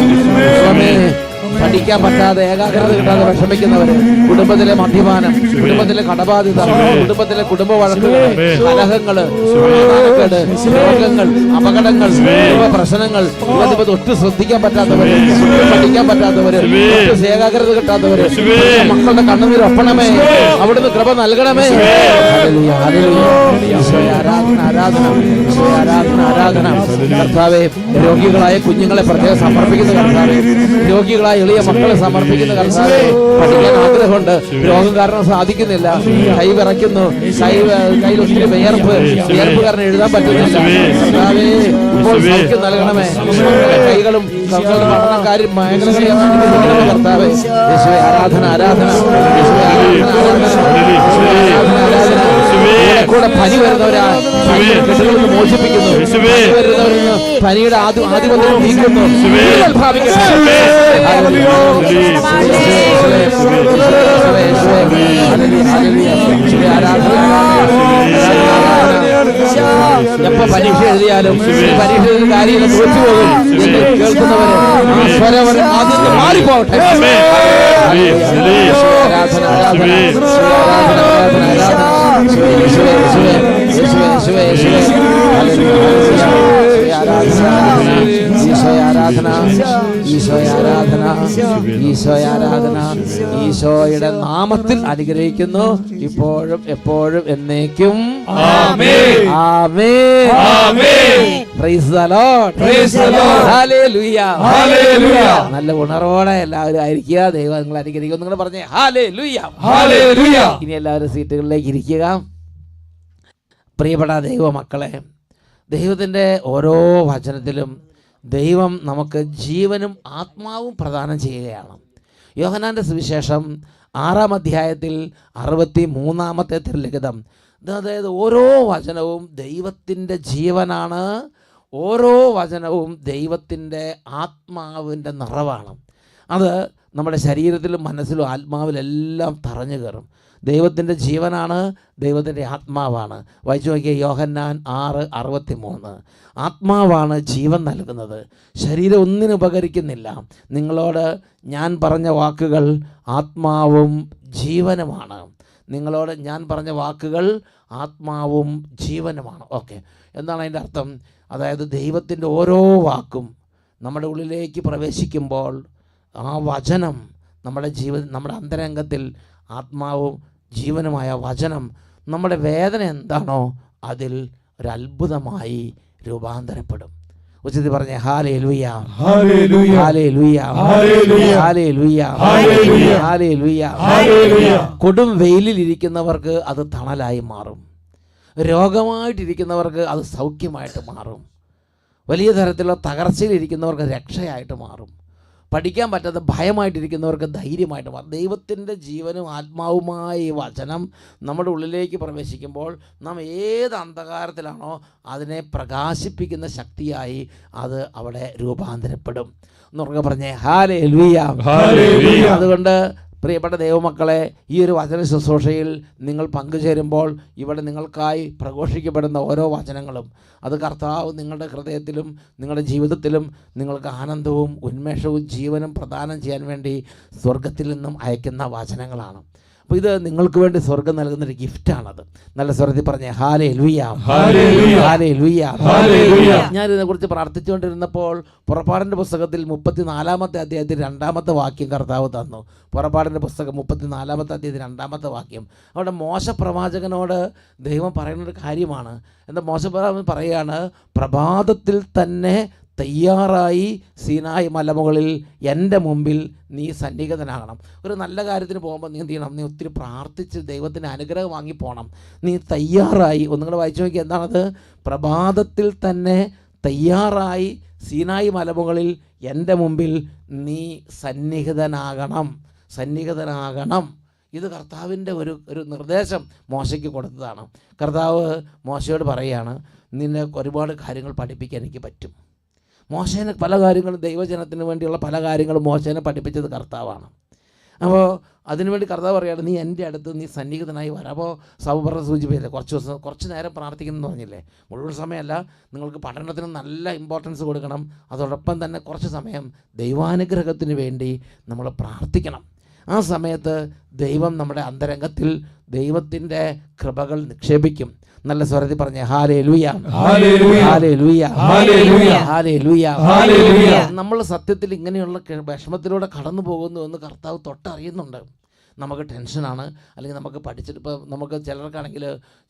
പഠിക്കാൻ പറ്റാതെ, ഏകാഗ്രത കിട്ടാതെ വിഷമിക്കുന്നവര്, കുടുംബത്തിലെ മദ്യപാനം, കുടുംബത്തിലെ കടബാധ്യത, കുടുംബത്തിലെ കുടുംബ വഴക്കുകൾ, കലഹങ്ങള്, രോഗങ്ങൾ, അപകടങ്ങൾ, പ്രശ്നങ്ങൾ, ഇവത് ഒട്ടും ശ്രദ്ധിക്കാൻ പറ്റാത്തവര്, പഠിക്കാൻ പറ്റാത്തവര്, ഏകാഗ്രത കിട്ടാത്തവര്, മക്കളുടെ കണ്ണുനീർ ഒപ്പണമേ, അവിടുന്ന് കൃപ നൽകണമേ. ആരാധന ആരാധന ആരാധന ആരാധന. കർത്താവേ, രോഗികളായ കുഞ്ഞുങ്ങളെ പ്രത്യേകം സമർപ്പിക്കുന്ന കർത്താവേ, രോഗികളായ എളിയ മക്കളെ സമർപ്പിക്കുന്ന കർത്താവേ, പഠിക്കാൻ ആഗ്രഹമുണ്ട്, രോഗം കാരണം സാധിക്കുന്നില്ല, കൈ വിറയ്ക്കുന്നു, കയ്യിൽ ഒത്തിരി വിയർപ്പ് കാരണം എഴുതാൻ പറ്റുന്നില്ല. കർത്താവേ, ഇപ്പോൾ സൗഖ്യം നൽകണമേ. കൈകളും പഠനക്കാരും മേഖലകളെ കർത്താവേ. യേശുവേ ആരാധന ആരാധന കൂടെ പനി വരുന്നവരാ കെട്ടുകളിൽ നിന്ന് മോചിപ്പിക്കുന്നു. വരുന്നവരിൽ നിന്ന് പനിയുടെ ആധിപത്യം നീക്കുന്നു. വിടുതൽ പ്രാപിക്കട്ടെ. എപ്പോ പരീക്ഷ എഴുതിയാലും പരീക്ഷ എഴുതിയ കാര്യങ്ങൾ തോറ്റുപോകും എന്ന് കേൾക്കുന്നവര് ആ സ്വരം അതിൽ മാറിപ്പോട്ടെ. ആരാധന ആരാധന ഈശോയുടെ നാമത്തിൽ അനുഗ്രഹിക്കുന്നു, ഇപ്പോഴും എപ്പോഴും എന്നേക്കും. Amen amen. Praise the Lord. Hallelujah. നല്ല ഉണർവോടെ എല്ലാവരും ആയിരിക്കുക. ദൈവം നിങ്ങൾ അനുഗ്രഹിക്കും. നിങ്ങൾ പറഞ്ഞേ ഹല്ലേലൂയ. ഇനി എല്ലാവരും സീറ്റുകളിലേക്ക് ഇരിക്കുക. പ്രിയപ്പെട്ട ദൈവമക്കളെ, ദൈവത്തിൻ്റെ ഓരോ വചനത്തിലും ദൈവം നമുക്ക് ജീവനും ആത്മാവും പ്രദാനം ചെയ്യുകയാണ്. യോഹന്നാൻ്റെ സുവിശേഷം 6-ാം അധ്യായത്തിൽ 63-ാമത്തെ തിരുലിഖിതം, അതായത് ഓരോ വചനവും ദൈവത്തിൻ്റെ ജീവനാണ്, ഓരോ വചനവും ദൈവത്തിൻ്റെ ആത്മാവിൻ്റെ നിറവാണ്. അത് നമ്മുടെ ശരീരത്തിലും മനസ്സിലും ആത്മാവിലെല്ലാം തറഞ്ഞു കയറും. ദൈവത്തിൻ്റെ ജീവനാണ്, ദൈവത്തിൻ്റെ ആത്മാവാണ്. വായിച്ചു നോക്കിയ യോഹന്നാൻ 6:63. ആത്മാവാണ് ജീവൻ നൽകുന്നത്, ശരീരം ഒന്നിനും ഉപകരിക്കുന്നില്ല. നിങ്ങളോട് ഞാൻ പറഞ്ഞ വാക്കുകൾ ആത്മാവും ജീവനുമാണ്. നിങ്ങളോട് ഞാൻ പറഞ്ഞ വാക്കുകൾ ആത്മാവും ജീവനുമാണ്. ഓക്കെ, എന്താണ് അതിൻ്റെ അർത്ഥം? അതായത് ദൈവത്തിൻ്റെ ഓരോ വാക്കും നമ്മുടെ ഉള്ളിലേക്ക് പ്രവേശിക്കുമ്പോൾ ആ വചനം നമ്മുടെ അന്തരംഗത്തിൽ ആത്മാവും ജീവനുമായ വചനം നമ്മുടെ വേദന എന്താണോ അതിൽ ഒരത്ഭുതമായി രൂപാന്തരപ്പെടും. ഉച്ചത്തിൽ പറഞ്ഞേ hallelujah hallelujah hallelujah hallelujah hallelujah hallelujah. കൊടും വെയിലിലിരിക്കുന്നവർക്ക് അത് തണലായി മാറും. രോഗമായിട്ടിരിക്കുന്നവർക്ക് അത് സൗഖ്യമായിട്ട് മാറും. വലിയ തരത്തിലുള്ള തകർച്ചയിലിരിക്കുന്നവർക്ക് രക്ഷയായിട്ട് മാറും. പഠിക്കാൻ പറ്റാത്ത ഭയമായിട്ടിരിക്കുന്നവർക്ക് ധൈര്യമായിട്ട് മാറും. ദൈവത്തിൻ്റെ ജീവനും ആത്മാവുമായ ഈ വചനം നമ്മുടെ ഉള്ളിലേക്ക് പ്രവേശിക്കുമ്പോൾ നാം ഏത് അന്ധകാരത്തിലാണോ അതിനെ പ്രകാശിപ്പിക്കുന്ന ശക്തിയായി അത് അവിടെ രൂപാന്തരപ്പെടും. എന്നുറക്കെ പറഞ്ഞേ ഹല്ലേലൂയ. അതുകൊണ്ട് പ്രിയപ്പെട്ട ദൈവമക്കളെ, ഈ ഒരു വചന ശുശ്രൂഷയിൽ നിങ്ങൾ പങ്കുചേരുമ്പോൾ ഇവിടെ നിങ്ങൾക്കായി പ്രഘോഷിക്കപ്പെടുന്ന ഓരോ വചനങ്ങളും അത് കർത്താവ് നിങ്ങളുടെ ഹൃദയത്തിലും നിങ്ങളുടെ ജീവിതത്തിലും നിങ്ങൾക്ക് ആനന്ദവും ഉന്മേഷവും ജീവനും പ്രദാനം ചെയ്യാൻ വേണ്ടി സ്വർഗത്തിൽ നിന്നും അയക്കുന്ന വചനങ്ങളാണ്. അപ്പോൾ ഇത് നിങ്ങൾക്ക് വേണ്ടി സ്വർഗം നൽകുന്നൊരു ഗിഫ്റ്റാണത്. നല്ല സ്വരത്തിൽ പറഞ്ഞേ ഹല്ലേലൂയ ഹല്ലേലൂയ. ഞാൻ ഇതിനെക്കുറിച്ച് പ്രാർത്ഥിച്ചുകൊണ്ടിരുന്നപ്പോൾ പുറപ്പാടിൻ്റെ പുസ്തകത്തിൽ 34-ാമത്തെ അധ്യായത്തിൽ 2-ാമത്തെ വാക്യം കർത്താവ് തന്നു. പുറപ്പാടിൻ്റെ പുസ്തകം 34-ാമത്തെ അധ്യായത്തിൽ 2-ാമത്തെ വാക്യം. അവിടെ മോശ പ്രവാചകനോട് ദൈവം പറയുന്നൊരു കാര്യമാണ്. എന്താ മോശ പ്രവാചകൻ പറയുകയാണ്, പ്രഭാതത്തിൽ തന്നെ തയ്യാറായി സീനായി മലമുകളിൽ എൻ്റെ മുമ്പിൽ നീ സന്നിഹിതനാകണം. ഒരു നല്ല കാര്യത്തിന് പോകുമ്പോൾ നീ എന്ത് ചെയ്യണം? നീ ഒത്തിരി പ്രാർത്ഥിച്ച് ദൈവത്തിൻ്റെ അനുഗ്രഹം വാങ്ങി പോകണം. നീ തയ്യാറായി, ഒന്നുകൂടെ വായിച്ചു നോക്കി, എന്താണത്? പ്രഭാതത്തിൽ തന്നെ തയ്യാറായി സീനായി മലമുകളിൽ എൻ്റെ മുമ്പിൽ നീ സന്നിഹിതനാകണം. ഇത് കർത്താവിൻ്റെ ഒരു നിർദ്ദേശം മോശയ്ക്ക് കൊടുത്തതാണ്. കർത്താവ് മോശയോട് പറയുകയാണ്, നിന്നെ ഒരുപാട് കാര്യങ്ങൾ പഠിപ്പിക്കാൻ എനിക്ക് പറ്റും. മോശേനെ പല കാര്യങ്ങളും ദൈവജനത്തിന് വേണ്ടിയുള്ള പല കാര്യങ്ങളും മോശേനെ പഠിപ്പിച്ചത് കർത്താവാണ്. അപ്പോൾ അതിനുവേണ്ടി കർത്താവ് പറയുകയാണ്, നീ എൻ്റെ അടുത്ത് നീ സന്നിഹിതനായി വരാം. അപ്പോൾ സൗബറിനെ സൂചിപ്പിച്ചില്ലേ, കുറച്ച് നേരം പ്രാർത്ഥിക്കുന്നു പറഞ്ഞില്ലേ? മുഴുവൻ സമയമല്ല, നിങ്ങൾക്ക് പഠനത്തിന് നല്ല ഇമ്പോർട്ടൻസ് കൊടുക്കണം. അതോടൊപ്പം തന്നെ കുറച്ച് സമയം ദൈവാനുഗ്രഹത്തിന് വേണ്ടി നമ്മൾ പ്രാർത്ഥിക്കണം. ആ സമയത്ത് ദൈവം നമ്മുടെ അന്തരംഗത്തിൽ ദൈവത്തിൻ്റെ കൃപകൾ നിക്ഷേപിക്കും. നല്ല സ്വരത്തിൽ പറഞ്ഞേ ഹല്ലേലൂയ ഹല്ലേലൂയ ഹല്ലേലൂയ ഹല്ലേലൂയ. നമ്മൾ സത്യത്തിൽ ഇങ്ങനെയുള്ള വിഷമത്തിലൂടെ കടന്നു പോകുന്നു എന്ന് കർത്താവ് തൊട്ടറിയുന്നുണ്ട്. നമുക്ക് ടെൻഷനാണ്, അല്ലെങ്കിൽ നമുക്ക് പഠിച്ചിട്ട് ഇപ്പോൾ നമുക്ക് ചിലർക്കാണെങ്കിൽ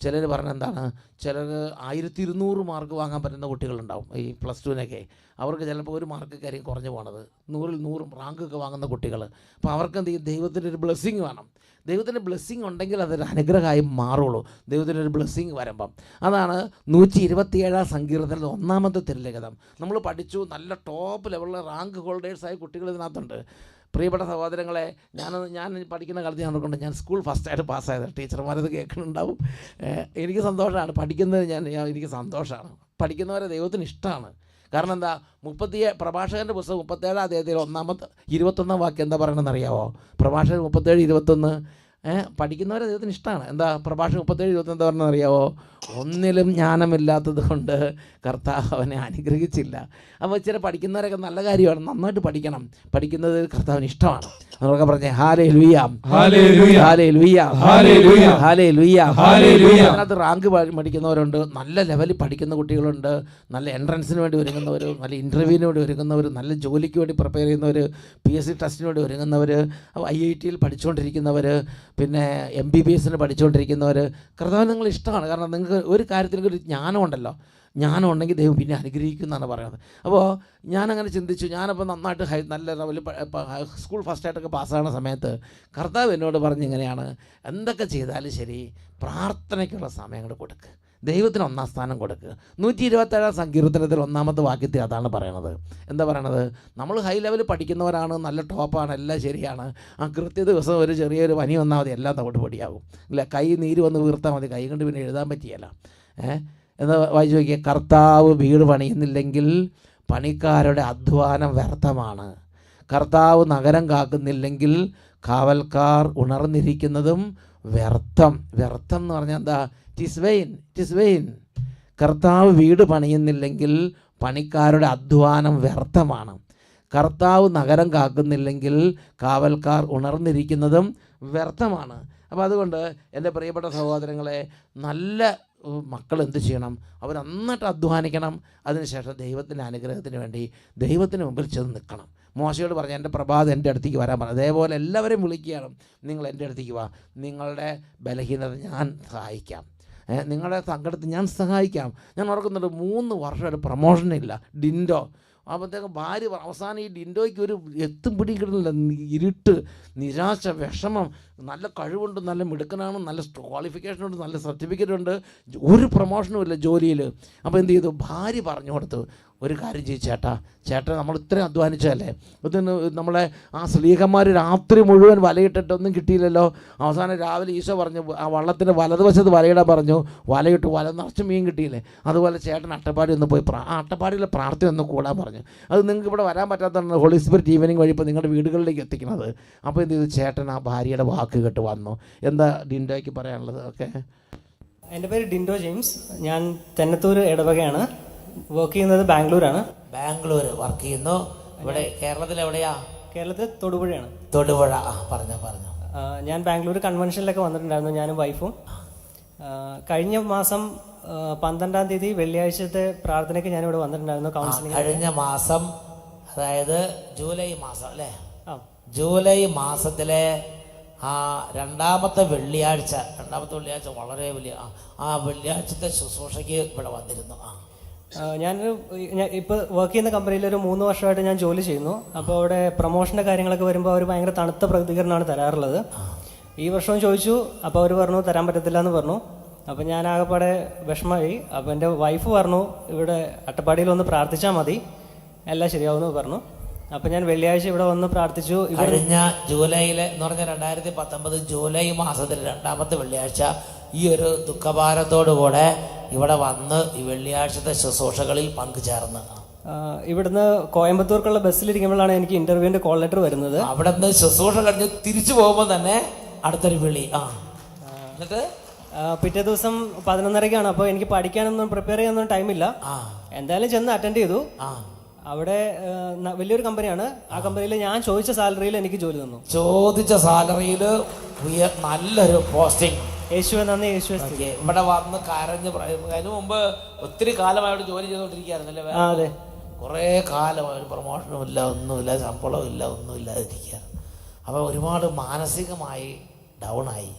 ചിലർ പറഞ്ഞ എന്താണ്, ചിലർ 1200 മാർക്ക് വാങ്ങാൻ പറ്റുന്ന കുട്ടികളുണ്ടാവും. ഈ +2-നൊക്കെ അവർക്ക് ചിലപ്പോൾ ഒരു മാർക്ക് കാര്യം കുറഞ്ഞു പോകണത് 100-ൽ 100 റാങ്കൊക്കെ വാങ്ങുന്ന കുട്ടികൾ. അപ്പോൾ അവർക്ക് എന്ത് ചെയ്യും? ദൈവത്തിൻ്റെ ഒരു ബ്ലെസ്സിങ് വേണം. ദൈവത്തിൻ്റെ ബ്ലെസ്സിങ് ഉണ്ടെങ്കിൽ അതൊരു അനുഗ്രഹമായി മാറുള്ളൂ. ദൈവത്തിൻ്റെ ഒരു ബ്ലെസ്സിങ് വരുമ്പം അതാണ് 127-ാം സങ്കീർത്തനത്തിൽ 1-ാമത്തെ തിരുലിഖിതം. നമ്മൾ പഠിച്ചു, നല്ല ടോപ്പ് ലെവലിലെ റാങ്ക് ഹോൾഡേഴ്സായ കുട്ടികൾ ഇതിനകത്തുണ്ട്. പ്രിയപ്പെട്ട സഹോദരങ്ങളെ, ഞാൻ പഠിക്കുന്ന കാലത്ത് ഞാൻ ഓർക്കുന്നുണ്ട്, ഞാൻ സ്കൂൾ ഫസ്റ്റായിട്ട് പാസ്സായത്. ടീച്ചർമാരത് കേൾക്കുന്നുണ്ടാവും. എനിക്ക് സന്തോഷമാണ് പഠിക്കുന്നത്. എനിക്ക് സന്തോഷമാണ്. പഠിക്കുന്നവരെ ദൈവത്തിന് ഇഷ്ടമാണ്. കാരണം എന്താ, പ്രഭാഷകൻ്റെ പുസ്തകം 37 അധ്യായത്തിൽ 21 വാക്യം എന്താ പറയണമെന്ന് അറിയാവോ? പ്രഭാഷകൻ 37:21 പഠിക്കുന്നവരെ ദൈവത്തിന് ഇഷ്ടമാണ്. എന്താ പ്രഭാഷകൻ 37:21 എന്താ പറഞ്ഞതെന്ന് അറിയാവോ? ഒന്നിലും ജ്ഞാനമില്ലാത്തത് കൊണ്ട് കർത്താവ് അവനെ അനുഗ്രഹിച്ചില്ല. അപ്പോൾ ഇച്ചിരി പഠിക്കുന്നവരൊക്കെ നല്ല കാര്യമാണ്, നന്നായിട്ട് പഠിക്കണം. പഠിക്കുന്നത് കർത്താവിന് ഇഷ്ടമാണ്. നമ്മളൊക്കെ പറഞ്ഞേ hallelujah, hallelujah, hallelujah, hallelujah, hallelujah, hallelujah. അതിനകത്ത് റാങ്ക് പഠിക്കുന്നവരുണ്ട്, നല്ല ലെവലിൽ പഠിക്കുന്ന കുട്ടികളുണ്ട്, നല്ല എൻട്രൻസിന് വേണ്ടി ഒരുങ്ങുന്നവർ, നല്ല ഇൻ്റർവ്യൂവിന് വേണ്ടി ഒരുങ്ങുന്നവർ, നല്ല ജോലിക്ക് വേണ്ടി പ്രിപ്പയർ ചെയ്യുന്നവർ, PSC ടെസ്റ്റിന് വേണ്ടി ഒരുങ്ങുന്നവർ, IITയിൽ പഠിച്ചുകൊണ്ടിരിക്കുന്നവർ, പിന്നെ MBBSന് പഠിച്ചുകൊണ്ടിരിക്കുന്നവർ. കർത്താവ് നിങ്ങൾ ഇഷ്ടമാണ്. കാരണം നിങ്ങൾക്ക് ഒരു കാര്യത്തിൽ ഒരു ജ്ഞാനമുണ്ടല്ലോ, ജ്ഞാനം ഉണ്ടെങ്കിൽ ദൈവം പിന്നെ അനുഗ്രഹിക്കും എന്നാണ് പറയുന്നത്. അപ്പോൾ ഞാനങ്ങനെ ചിന്തിച്ചു. ഞാനപ്പോൾ നന്നായിട്ട് നല്ല ലെവലിൽ സ്കൂൾ ഫസ്റ്റായിട്ടൊക്കെ പാസ്സാകുന്ന സമയത്ത് കർത്താവ് എന്നോട് പറഞ്ഞ് ഇങ്ങനെയാണ്, എന്തൊക്കെ ചെയ്താലും ശരി പ്രാർത്ഥനയ്ക്കുള്ള സമയം കൂടെ കൊടുക്കുക, ദൈവത്തിന് 1-ാം സ്ഥാനം കൊടുക്കുക. 127 സങ്കീർത്തനത്തിൽ 1-ാമത്തെ വാക്യത്തിൽ അതാണ് പറയണത്. എന്താ പറയണത്? നമ്മൾ ഹൈ ലെവലിൽ പഠിക്കുന്നവരാണ്, നല്ല ടോപ്പാണ്, എല്ലാം ശരിയാണ്. ആ കൃത്യ ദിവസം ഒരു ചെറിയൊരു പനി വന്നാൽ മതി, എല്ലാം തവിട്ട് പൊടിയാകും. ഇല്ല, കൈ നീര് വന്ന് വീർത്താൽ മതി, കൈ കൊണ്ട് പിന്നെ എഴുതാൻ പറ്റിയല്ല. എന്ന് വായിച്ചു നോക്കിയാൽ, കർത്താവ് വീട് പണിയുന്നില്ലെങ്കിൽ പണിക്കാരുടെ അധ്വാനം വ്യർത്ഥമാണ്. കർത്താവ് നഗരം കാക്കുന്നില്ലെങ്കിൽ കാവൽക്കാർ ഉണർന്നിരിക്കുന്നതും വ്യർത്ഥം. വ്യർത്ഥം എന്ന് പറഞ്ഞാൽ എന്താ? It is vain. കർത്താവ് വീട് പണിയുന്നില്ലെങ്കിൽ പണിക്കാരുടെ അധ്വാനം വ്യർത്ഥമാണ്. കർത്താവ് നഗരം കാക്കുന്നില്ലെങ്കിൽ കാവൽക്കാർ ഉണർന്നിരിക്കുന്നതും വ്യർത്ഥമാണ്. അപ്പോൾ അതുകൊണ്ട് എൻ്റെ പ്രിയപ്പെട്ട സഹോദരങ്ങളെ, നല്ല മക്കൾ എന്ത് ചെയ്യണം? അവർ നന്നായിട്ട് അധ്വാനിക്കണം. അതിനുശേഷം ദൈവത്തിൻ്റെ അനുഗ്രഹത്തിന് വേണ്ടി ദൈവത്തിന് മുമ്പിൽ ചെന്ന് നിൽക്കണം. മോശയോട് പറഞ്ഞു, എൻ്റെ പ്രഭാതം എൻ്റെ അടുത്തേക്ക് വരാൻ പറഞ്ഞു. അതേപോലെ എല്ലാവരെയും വിളിക്കുകയാണ്, നിങ്ങൾ എൻ്റെ അടുത്തേക്ക് വാ, നിങ്ങളുടെ ബലഹീനത ഞാൻ സഹായിക്കാം, നിങ്ങളുടെ സങ്കടത്തിൽ ഞാൻ സഹായിക്കാം. ഞാൻ ഓർക്കുന്നുണ്ട്, 3 വർഷമായിട്ട് പ്രൊമോഷനില്ല, ഡിൻഡോ. അപ്പോഴത്തേക്കും ഭാര്യ അവസാനം ഈ ഡിൻഡോയ്ക്ക് ഒരു എത്തും പിടിക്കിടുന്നില്ല, ഇരുട്ട്, നിരാശ, വിഷമം. നല്ല കഴിവുണ്ട്, നല്ല മിടുക്കനാണ്, നല്ല ക്വാളിഫിക്കേഷനുണ്ട്, നല്ല സർട്ടിഫിക്കറ്റ് ഉണ്ട്, ഒരു പ്രൊമോഷനും ഇല്ല ജോലിയിൽ. അപ്പോൾ എന്ത് ചെയ്തു? ഭാര്യ പറഞ്ഞു കൊടുത്തു, ഒരു കാര്യം ചെയ്യും ചേട്ടാ, നമ്മൾ ഇത്രയും അധ്വാനിച്ചതല്ലേ, ഇതിന് നമ്മളെ ആ സ്ലീഹന്മാർ രാത്രി മുഴുവൻ വലയിട്ടിട്ടൊന്നും കിട്ടിയില്ലല്ലോ. അവസാനം രാവിലെ ഈശോ പറഞ്ഞു, ആ വള്ളത്തിൻ്റെ വലതുവശത്ത് വലയിടാൻ പറഞ്ഞു, വലയിട്ട് വല നിറച്ച് മീൻ കിട്ടിയില്ലേ. അതുപോലെ ചേട്ടൻ അട്ടപ്പാടി ഒന്ന് പോയി ആ അട്ടപ്പാടിയിലെ പ്രാർത്ഥന ഒന്ന് കൂടാൻ പറഞ്ഞു. അത് നിങ്ങൾക്ക് ഇവിടെ വരാൻ പറ്റാത്തതാണ് ഹോളി സ്പിരിറ്റ് ഈവനിങ് വഴി ഇപ്പോൾ നിങ്ങളുടെ വീടുകളിലേക്ക് എത്തിക്കുന്നത്. അപ്പോൾ എന്ത് ചെയ്തു? ചേട്ടൻ ആ ഭാര്യയുടെ വാക്ക് കേട്ട് വന്നു. എന്താ ഡിൻഡോയ്ക്ക് പറയാനുള്ളത്? ഓക്കെ, എൻ്റെ പേര് ഡിൻഡോ ജെയിംസ്. ഞാൻ തെന്നത്തൂർ ഇടവകയാണ്. വർക്ക് ചെയ്യുന്നത് ബാംഗ്ലൂരാണ്. ബാംഗ്ലൂർ വർക്ക് ചെയ്യുന്നു. ഇവിടെ കേരളത്തിൽ എവിടെയാ? കേരളത്തിൽ തൊടുപുഴയാണ്. തൊടുപുഴ. പറഞ്ഞു. ഞാൻ ബാംഗ്ലൂർ കൺവെൻഷനിലൊക്കെ വന്നിട്ടുണ്ടായിരുന്നു, ഞാനും വൈഫും. കഴിഞ്ഞ മാസം 12-ാം തീയതി വെള്ളിയാഴ്ചത്തെ പ്രാർത്ഥനയ്ക്ക് ഞാനിവിടെ വന്നിട്ടുണ്ടായിരുന്നു കൗൺസിലിംഗ്. കഴിഞ്ഞ മാസം, അതായത് ജൂലൈ മാസം അല്ലേ? ജൂലൈ മാസത്തിലെ രണ്ടാമത്തെ വെള്ളിയാഴ്ച വളരെ വലിയ ആ വെള്ളിയാഴ്ചത്തെ ശുശ്രൂഷയ്ക്ക് ഇവിടെ വന്നിരുന്നു. ഞാൻ ഇപ്പോൾ വർക്ക് ചെയ്യുന്ന കമ്പനിയിൽ ഒരു 3 വർഷമായിട്ട് ഞാൻ ജോലി ചെയ്യുന്നു. അപ്പോൾ അവിടെ പ്രൊമോഷൻ്റെ കാര്യങ്ങളൊക്കെ വരുമ്പോൾ അവർ ഭയങ്കര തണുത്ത പ്രതികരണമാണ് തരാറുള്ളത്. ഈ വർഷവും ചോദിച്ചു, അപ്പോൾ അവർ പറഞ്ഞു തരാൻ പറ്റത്തില്ല എന്ന് പറഞ്ഞു. അപ്പോൾ ഞാൻ ആകെപ്പാടെ വിഷമമായി. അപ്പോൾ എൻ്റെ വൈഫ് പറഞ്ഞു, ഇവിടെ അട്ടപ്പാടിയിൽ ഒന്ന് പ്രാർത്ഥിച്ചാൽ മതി, എല്ലാം ശരിയാവുമെന്ന് പറഞ്ഞു. അപ്പോൾ ഞാൻ വെള്ളിയാഴ്ച ഇവിടെ വന്ന് പ്രാർത്ഥിച്ചു. കഴിഞ്ഞ ജൂലൈയിലെ എന്ന് പറഞ്ഞാൽ 2019 ജൂലൈ മാസത്തിൽ 2-ാമത്തെ വെള്ളിയാഴ്ച ഈ ഒരു ദുഃഖഭാരത്തോടുകൂടെ ഇവിടെ വന്ന് ഈ വെള്ളിയാഴ്ചത്തെ ശുശ്രൂഷകളിൽ പങ്കുചേർന്ന് ഇവിടുന്ന് കോയമ്പത്തൂർക്കുള്ള ബസ്സിലിരിക്കുമ്പോഴാണ് എനിക്ക് ഇന്റർവ്യൂവിന്റെ കോൾ ലെറ്റർ വരുന്നത്. അവിടെ നിന്ന് ശുശ്രൂഷ കഴിഞ്ഞ് തിരിച്ചു പോകുമ്പോൾ തന്നെ അടുത്തൊരു വിളി. എന്നിട്ട് പിറ്റേ ദിവസം 11:30-ക്കാണ്. അപ്പോൾ എനിക്ക് പഠിക്കാനൊന്നും പ്രിപ്പയർ ചെയ്യാനൊന്നും ടൈമില്ല. എന്തായാലും ചെന്ന് അറ്റൻഡ് ചെയ്തു. അവിടെ വലിയൊരു കമ്പനിയാണ്. ആ കമ്പനിയിൽ ഞാൻ ചോദിച്ച സാലറിയിൽ എനിക്ക് ജോലി തന്നു. ചോദിച്ച സാലറിയിൽ നല്ലൊരു പോസ്റ്റിംഗ്. യേശുവെ നന്ദി, യേശുവെ. ഇവിടെ വന്ന് കരഞ്ഞ് അതിന് മുമ്പ് ഒത്തിരി കാലമായിട്ട് ജോലി ചെയ്തുകൊണ്ടിരിക്കുകയായിരുന്നല്ലേ? അതെ, കുറേ കാലമായി ഒരു പ്രൊമോഷനും ഇല്ല, ഒന്നുമില്ല, ശമ്പളവും ഇല്ല, ഒന്നും ഇല്ലാതിരിക്കുകയാണ്. അപ്പോൾ ഒരുപാട് മാനസികമായി ഡൗണായി,